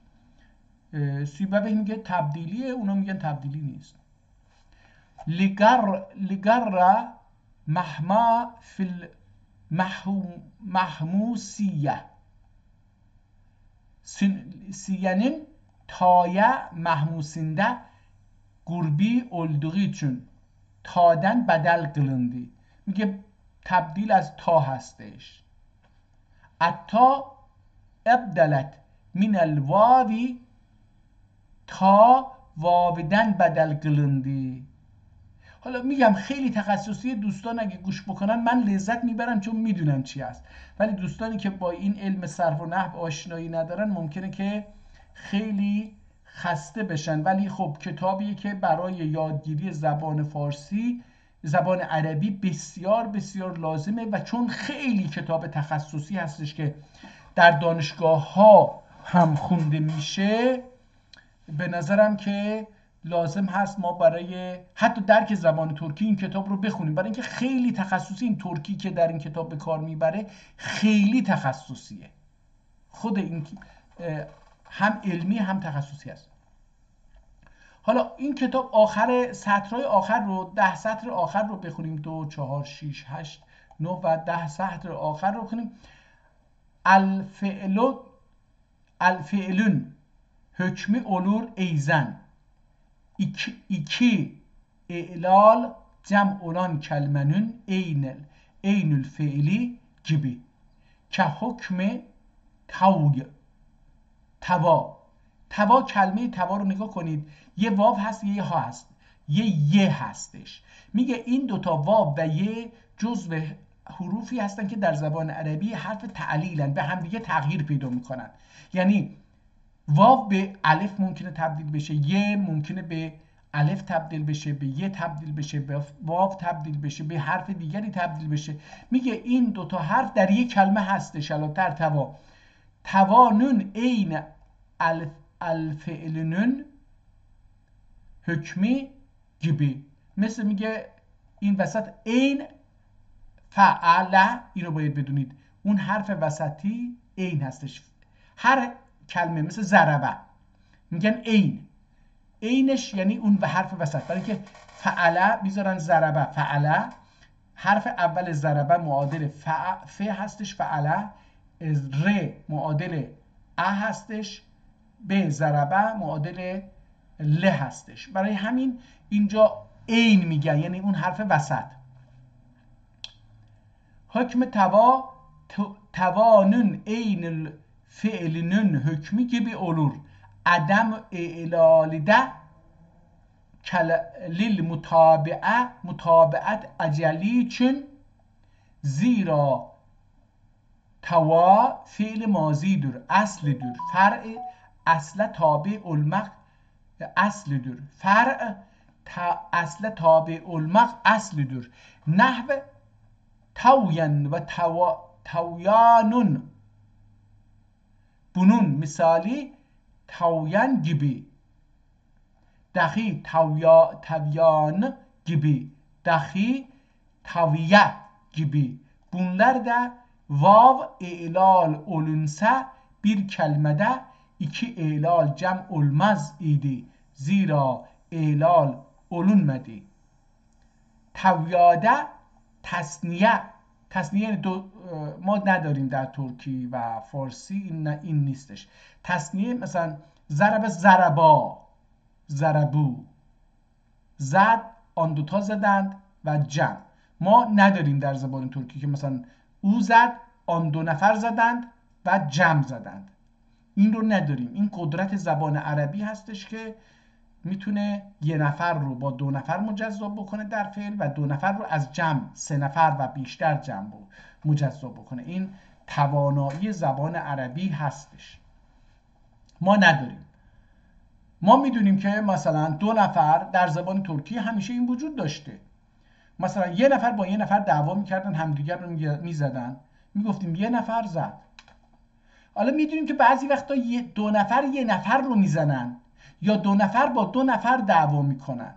سیبویه میگه تبدیلیه، اونا میگن تبدیلی نیست. لگر مهما فی المحموسیه siyenin taya mahmusinde gurbi olduğu için ta'den بدل kılındı. میگه تبدیل از تا هستش. اتا ابدلت من الواوی تا واودن بدل کılındı. حالا میگم خیلی تخصصی، دوستان اگه گوش بکنن من لذت میبرم چون میدونم چی هست، ولی دوستانی که با این علم صرف و نحو آشنایی ندارن ممکنه که خیلی خسته بشن. ولی خب کتابیه که برای یادگیری زبان فارسی، زبان عربی بسیار بسیار لازمه و چون خیلی کتاب تخصصی هستش که در دانشگاه ها هم خونده میشه، به نظرم که لازم هست ما برای حتی درک زبان ترکی این کتاب رو بخونیم، برای اینکه خیلی تخصصی، این ترکی که در این کتاب به کار میبره خیلی تخصصیه، خود این هم علمی هم تخصصی است. حالا این کتاب آخر سطرهای آخر رو 10 سطر آخر رو بخونیم، 2 4 6 8 9 و 10 سطر آخر رو بخونیم. الفعلون hükmü olur eyzen. İki i'lal cem olan kelimenin eynül fiili gibi. Ke hükmü توا کلمه توا رو نگاه کنید، یه واو هست یه ها هست، یه هستش. میگه این دوتا واو و یه جزو حروفی هستن که در زبان عربی حرف تعلیلن، به هم دیگه تغییر پیدا میکنن. یعنی واو به الف ممکنه تبدیل بشه، یه ممکنه به الف تبدیل بشه، به یه تبدیل بشه، به واو تبدیل بشه، به حرف دیگری تبدیل بشه. میگه این دوتا حرف در یک کلمه هستش. البته توانون عین الفعلنون حکمی gibi. مثل میگه این وسط عین فعله، اینو باید بدونید، اون حرف وسطی عین هستش. هر کلمه مثل ضربه میگن عین، عینش یعنی اون و حرف وسط. برای اینکه فعله میذارن ضربه، فعله حرف اول ضربه معادل ف هستش، فعله ر معادل ا هستش، ب ضربه معادل ل هستش. برای همین اینجا عین میگن، یعنی اون حرف وسط. حکم توانun عین fiilinin hükmü gibi olur. Adam ilalide lil mutabiat aceli için zira tava fiil mazidir, aslidir. Far'i asla tabi olmak aslidir. Far'i asla tabi olmak aslidir. Nahve tavyan ve tavyanun. Bunun misali tavyan gibi, dahi tavyan gibi, dahi taviye gibi. Bunlar da vav i'lal olunsa bir kelimede iki i'lal cem olmaz idi. Zira i'lal olunmadı. Tavyade tasniye ما نداریم در ترکی و فارسی، این نیستش. تسنیه مثلا ضرب، ضربا، ضربو، زد، آن دوتا زدند و جمع. ما نداریم در زبان ترکی که مثلا او زد، آن دو نفر زدند و جمع زدند. این رو نداریم. این قدرت زبان عربی هستش که میتونه یه نفر رو با دو نفر مجزا بکنه در فعل و دو نفر رو از جمع سه نفر و بیشتر جمع مجزا بکنه. این توانایی زبان عربی هستش. ما نداریم. ما میدونیم که مثلا دو نفر در زبان ترکی همیشه این وجود داشته. مثلا یه نفر با یه نفر دعوا میکردن، همدیگر رو میزدن، میگفتیم یه نفر زد. حالا میدونیم که بعضی وقتا دو نفر یه نفر رو میزنن یا دو نفر با دو نفر دعوا میکنن.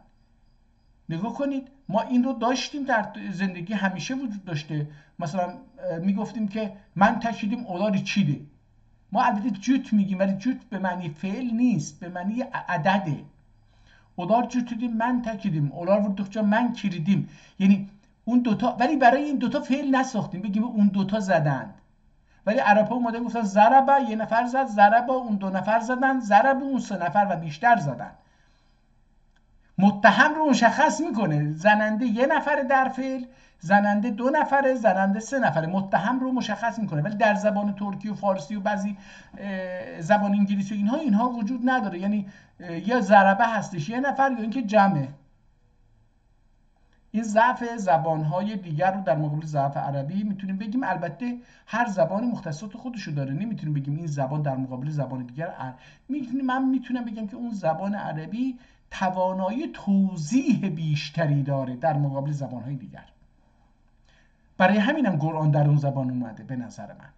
نگاه کنید، ما این رو داشتیم در زندگی، همیشه وجود داشته. مثلا میگفتیم که من تکیدیم اولاری چیده. ما البته جوت میگیم ولی جوت به معنی فعل نیست، به معنی عدده. اولار جوتیدیم من تکیدیم، اولار وردوخجا من کریدیم. یعنی اون دوتا، ولی برای این دوتا فعل نساختیم بگیم اون دوتا زدند. ولی عرب‌ها اومده گفتن ضربه یه نفر زد، ضربه اون دو نفر زدن، ضربه اون سه نفر و بیشتر زدن. متهم رو مشخص میکنه. زننده یه نفر در فعل، زننده دو نفره، زننده سه نفره. متهم رو مشخص میکنه. ولی در زبان ترکی و فارسی و بعضی زبان انگلیسی و اینها وجود نداره. یعنی یا ضربه هستش یه نفر یا اینکه جمعه. این ضعف زبان‌های دیگر رو در مقابل ضعف عربی میتونیم بگیم. البته هر زبانی مختصات خودشو داره، نمیتونیم بگیم این زبان در مقابل زبان دیگر من میتونم بگم که اون زبان عربی توانایی توضیح بیشتری داره در مقابل زبان‌های دیگر. برای همینم قرآن در اون زبان اومده به نظر من.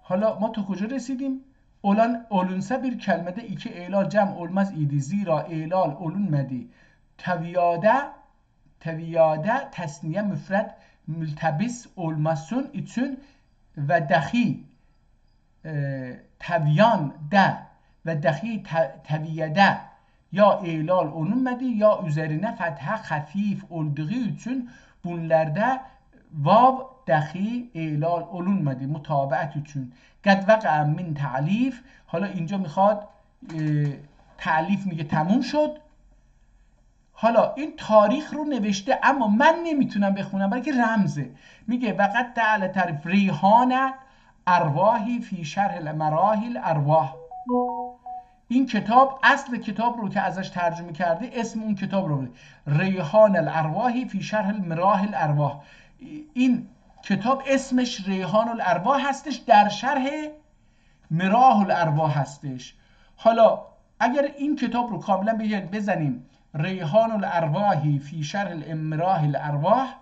حالا ما تا کجا رسیدیم؟ Olunsa bir kelmede iki eylal cem olmaz idi. Zira eylal olunmadı. Teviyade tesniye müfred mültebis olmasın için ve dahi teviyan de ve dahi teviyede ya eylal olunmadı ya üzerine fetha hafif olduğu için bunlarda vav dahi eylal olunmadı mutabaat için. قد وقع من تعلیف. حالا اینجا میخواد تعلیف میگه تموم شد. حالا این تاریخ رو نوشته اما من نمیتونم بخونم برای که رمزه. میگه وقد تعالی تعریف ریحان ارواحی فی شرح مراحل ارواح. این کتاب، اصل کتاب رو که ازش ترجمه کرده اسم اون کتاب رو بده ریحان الارواحی فی شرح مراحل ارواح. این کتاب اسمش ریحان الارواح هستش، در شرح مراح الارواح هستش. حالا اگر این کتاب رو کاملا بزنیم ریحان الارواحی فی شرح مراح الارواح،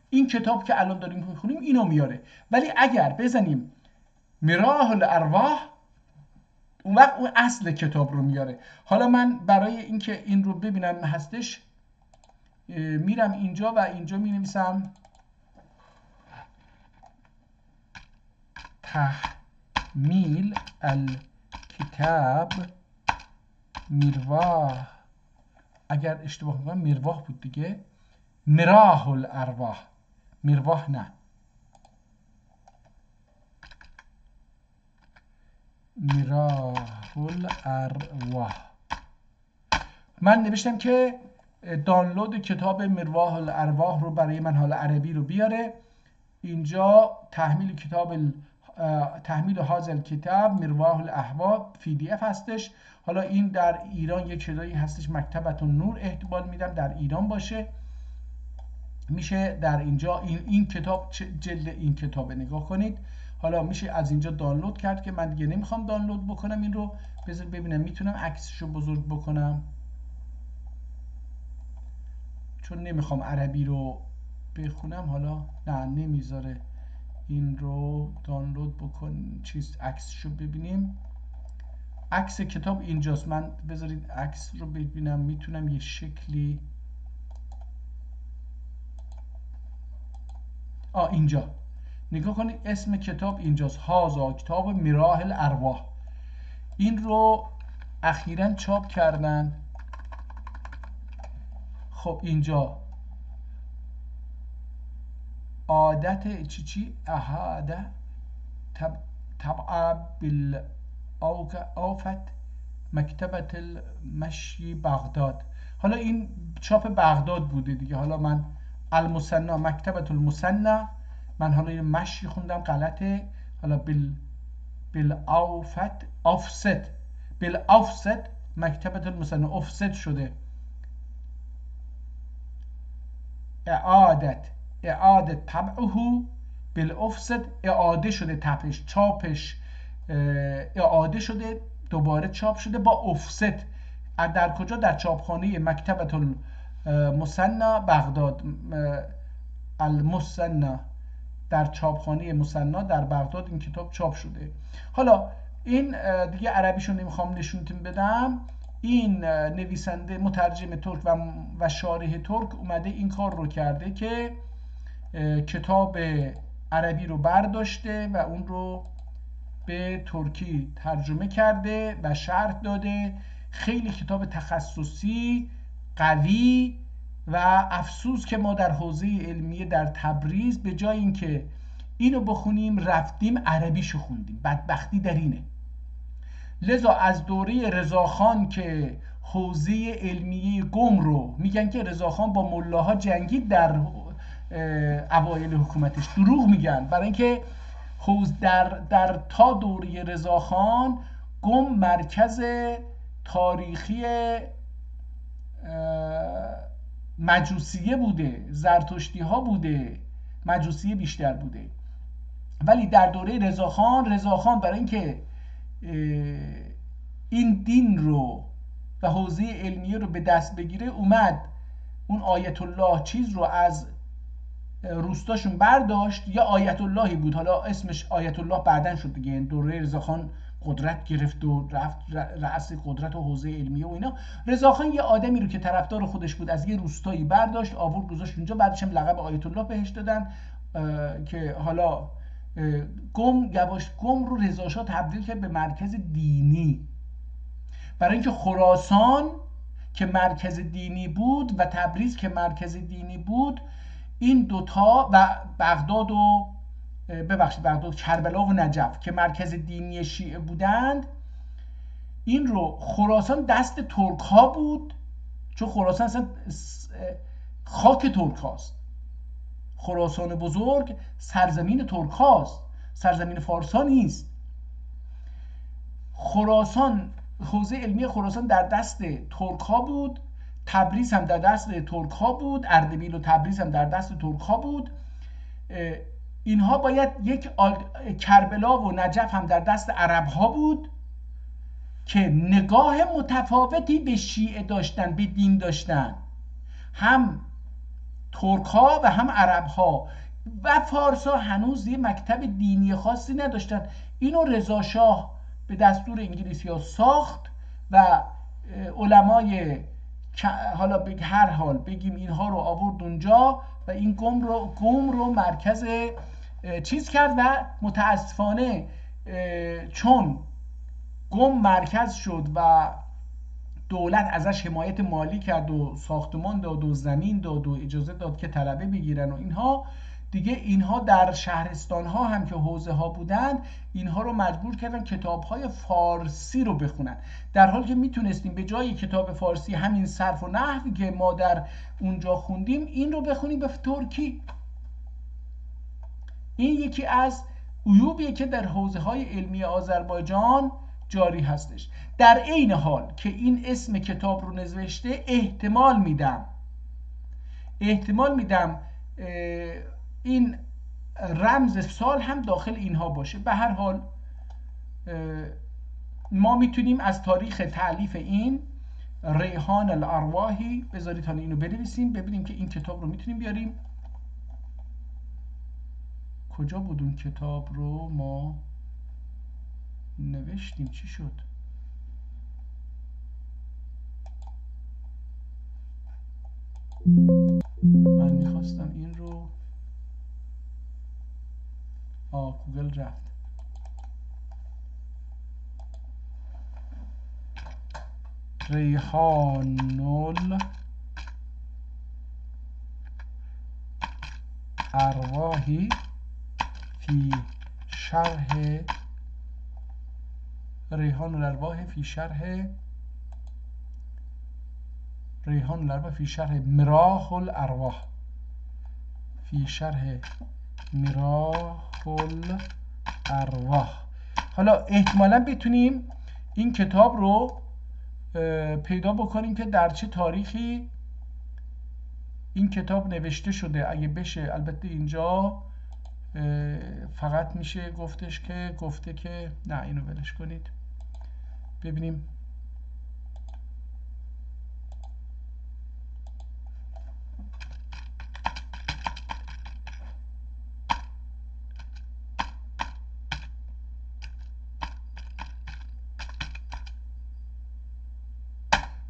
این کتاب که الان داریم میخونیم اینو میاره. ولی اگر بزنیم مراح الارواح، اون وقت اون اصل کتاب رو میاره. حالا من برای اینکه این رو ببینم هستش میرم اینجا و اینجا می نویسم تحمیل الکتاب مرواح. اگر اشتباه میکنم مرواح بود دیگه، مراح الارواح، مرواح نه، مراح الارواح. من نوشتم که دانلود کتاب مراح الارواح رو برای من حال عربی رو بیاره. اینجا تحمیل کتاب تحمیل هازل کتاب مراح الاحوا PDF هستش. حالا این در ایران یک چیزایی هستش مکتبت نور احتمال میدم در ایران باشه. میشه در اینجا این کتاب جلد این کتاب نگاه کنید. حالا میشه از اینجا دانلود کرد که من دیگه نمیخوام دانلود بکنم این رو. بذار ببینم میتونم عکسشو بزرگ بکنم چون نمیخوام عربی رو بخونم. حالا نه نمیذاره این رو دانلود بکن عکسشو ببینیم. عکس کتاب اینجاست. من بذارید عکس رو ببینم میتونم یه شکلی اینجا نگاه کنید اسم کتاب اینجاست، هازا کتاب مراح الارواح. این رو اخیراً چاپ کردن. خب اینجا عادت چی احاده تبع بالآفت مکتبت المشی بغداد. حالا این چاپ بغداد بوده دیگه. حالا من المثنا مکتبت المثنا، من حالا این مشی خوندم غلطه. حالا بالافست مکتبت المثنا افست شده. اعادت طبعه بالافست، اعاده شده طبعش، چاپش اعاده شده، دوباره چاپ شده با افست. در کجا؟ در چاپخانه مکتبت المثنا بغداد. المثنا در چاپخانه مثنا در بغداد این کتاب چاپ شده. حالا این دیگه عربیشو نمیخوام نشونتون بدم. این نویسنده مترجم ترک و شارح ترک اومده این کار رو کرده که کتاب عربی رو برداشته و اون رو به ترکی ترجمه کرده و شرح داده. خیلی کتاب تخصصی قوی و افسوس که ما در حوزه علمیه در تبریز به جای اینکه اینو بخونیم رفتیم عربیشو خوندیم. بدبختی در اینه. لذا از دوره رضاخان که حوزه علمیه گم رو میگن که رضاخان با ملاها جنگید در اوایل حکومتش، دروغ میگن. برای اینکه در تا دوره رضاخان گم مرکز تاریخی مجوسیه بوده، زرتشتی ها بوده، مجوسیه بیشتر بوده. ولی در دوره رضاخان برای اینکه این دین رو و حوزه علمیه رو به دست بگیره اومد اون آیت الله چیز رو از روستاشون برداشت. یا آیت اللهی بود، حالا اسمش آیت الله بعدن شد دیگه. دوره رضاخان قدرت گرفت و رفت رأس قدرت و حوزه علمیه و اینا. رضاخان یه آدمی رو که طرفدار خودش بود از یه روستایی برداشت آورد گذاشت اونجا. بعدش هم لقب آیت الله بهش دادن که حالا گم رو رضا شاه تبدیل کرد به مرکز دینی. برای اینکه خراسان که مرکز دینی بود و تبریز که مرکز دینی بود، این دوتا و بغداد کربلا و نجف که مرکز دینی شیعه بودند، این رو خراسان دست ترک ها بود. چون خراسان اصلا خاک ترک هاست. خراسان بزرگ سرزمین ترک هاست، سرزمین فارس ها نیست. خراسان، حوزه علمی خراسان در دست ترک ها بود. تبریز هم در دست ترک ها بود. اردبیل و تبریز هم در دست ترک ها بود. اینها باید کربلا و نجف هم در دست عرب ها بود که نگاه متفاوتی به شیعه داشتن، به دین داشتن. هم ترک ها و هم عرب ها و فارس ها هنوز یه مکتب دینی خاصی نداشتن. اینو رضا شاه به دستور انگلیسی ها ساخت و علمای حالا به هر حال بگیم اینها رو آورد اونجا و این گم رو مرکز چیز کرد. و متاسفانه چون گم مرکز شد و دولت ازش حمایت مالی کرد و ساختمان داد و زمین داد و اجازه داد که طلبه بگیرن و اینها دیگه، اینها در شهرستان ها هم که حوزه ها بودن اینها رو مجبور کردن کتاب های فارسی رو بخونن، در حالی که میتونستیم به جای کتاب فارسی همین صرف و نحوی که ما در اونجا خوندیم این رو بخونیم به ترکی. این یکی از عیوبیه که در حوزه های علمی آذربایجان جاری هستش. در عین حال که این اسم کتاب رو نوشته احتمال میدم این رمز سال هم داخل اینها باشه. به هر حال ما میتونیم از تاریخ تألیف این ریحان الارواحی، بذارید حالا اینو بنویسیم ببینیم که این کتاب رو میتونیم بیاریم. کجا بود اون کتاب رو ما نوشتیم؟ چی شد؟ من میخواستم این رو گوگل رفت. ریحان الارواحی فی شرح ریحان الارواح فی شرح ریحان الارواح فی شرح مراح الارواح، فی شرح مراح الارواح. حالا احتمالا بتونیم این کتاب رو پیدا بکنیم که در چه تاریخی این کتاب نوشته شده. اگه بشه، البته اینجا فقط میشه گفتش که گفته که نه، اینو ولش کنید. ببینیم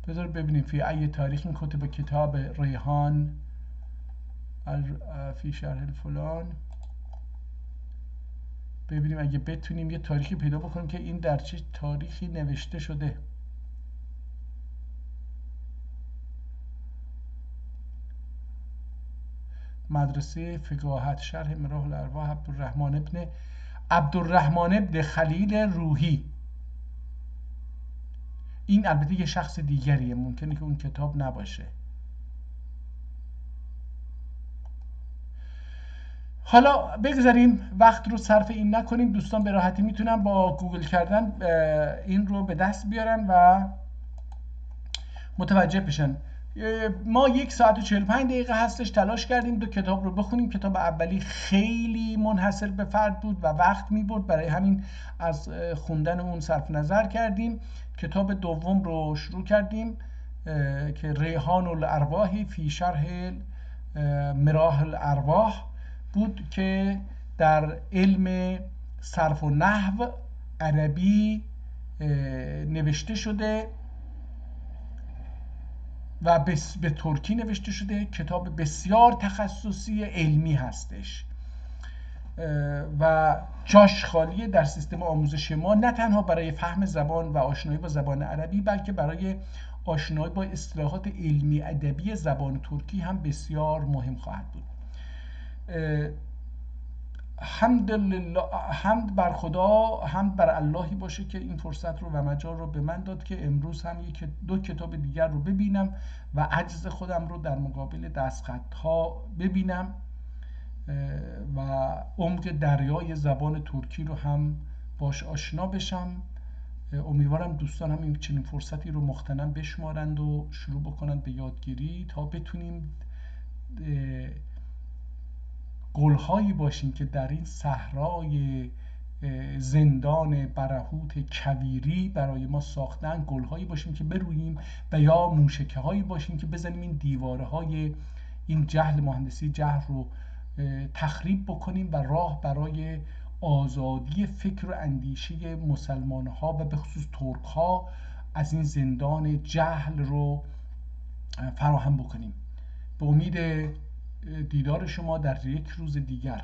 بذار ببینیم فی ای تاریخ این کتب کتاب ریحان فی شرح الفلان. ببینیم اگه بتونیم یه تاریخی پیدا بکنیم که این در چه تاریخی نوشته شده. مدرسه فقاهت شرح مراح الارواح عبدالرحمن ابن خلیل روحی. این البته یه شخص دیگریه، ممکنه که اون کتاب نباشه. حالا بگذاریم وقت رو صرف این نکنیم. دوستان به راحتی میتونن با گوگل کردن این رو به دست بیارن و متوجه بشن. ما 1 ساعت و 45 دقیقه هستش تلاش کردیم دو کتاب رو بخونیم. کتاب اولی خیلی منحصر به فرد بود و وقت میبرد، برای همین از خوندن اون صرف نظر کردیم. کتاب دوم رو شروع کردیم که ریحان الارواح فی شرح مراح الارواح بود که در علم صرف و نحو عربی نوشته شده و به ترکی نوشته شده. کتاب بسیار تخصصی علمی هستش و جاش خالیه در سیستم آموزش ما، نه تنها برای فهم زبان و آشنایی با زبان عربی، بلکه برای آشنایی با اصطلاحات علمی ادبی زبان ترکی هم بسیار مهم خواهد بود. حمد بر خدا، حمد بر اللهی باشه که این فرصت رو و مجال رو به من داد که امروز هم دو کتاب دیگر رو ببینم و عجز خودم رو در مقابل دستخط‌ها ببینم و عمق دریای زبان ترکی رو هم باش آشنا بشم. امیدوارم دوستان هم این چنین فرصتی رو مغتنم بشمارند و شروع بکنند به یادگیری تا بتونیم گلهایی باشیم که در این صحرای زندان برهوت کویری برای ما ساختن، گلهایی باشیم که بروییم و یا موشکه هایی باشیم که بزنیم این دیواره های این جهل مهندسی جهل رو تخریب بکنیم و راه برای آزادی فکر و اندیشه مسلمان ها و به خصوص ترک ها از این زندان جهل رو فراهم بکنیم. به امید دیدار شما در یک روز دیگر.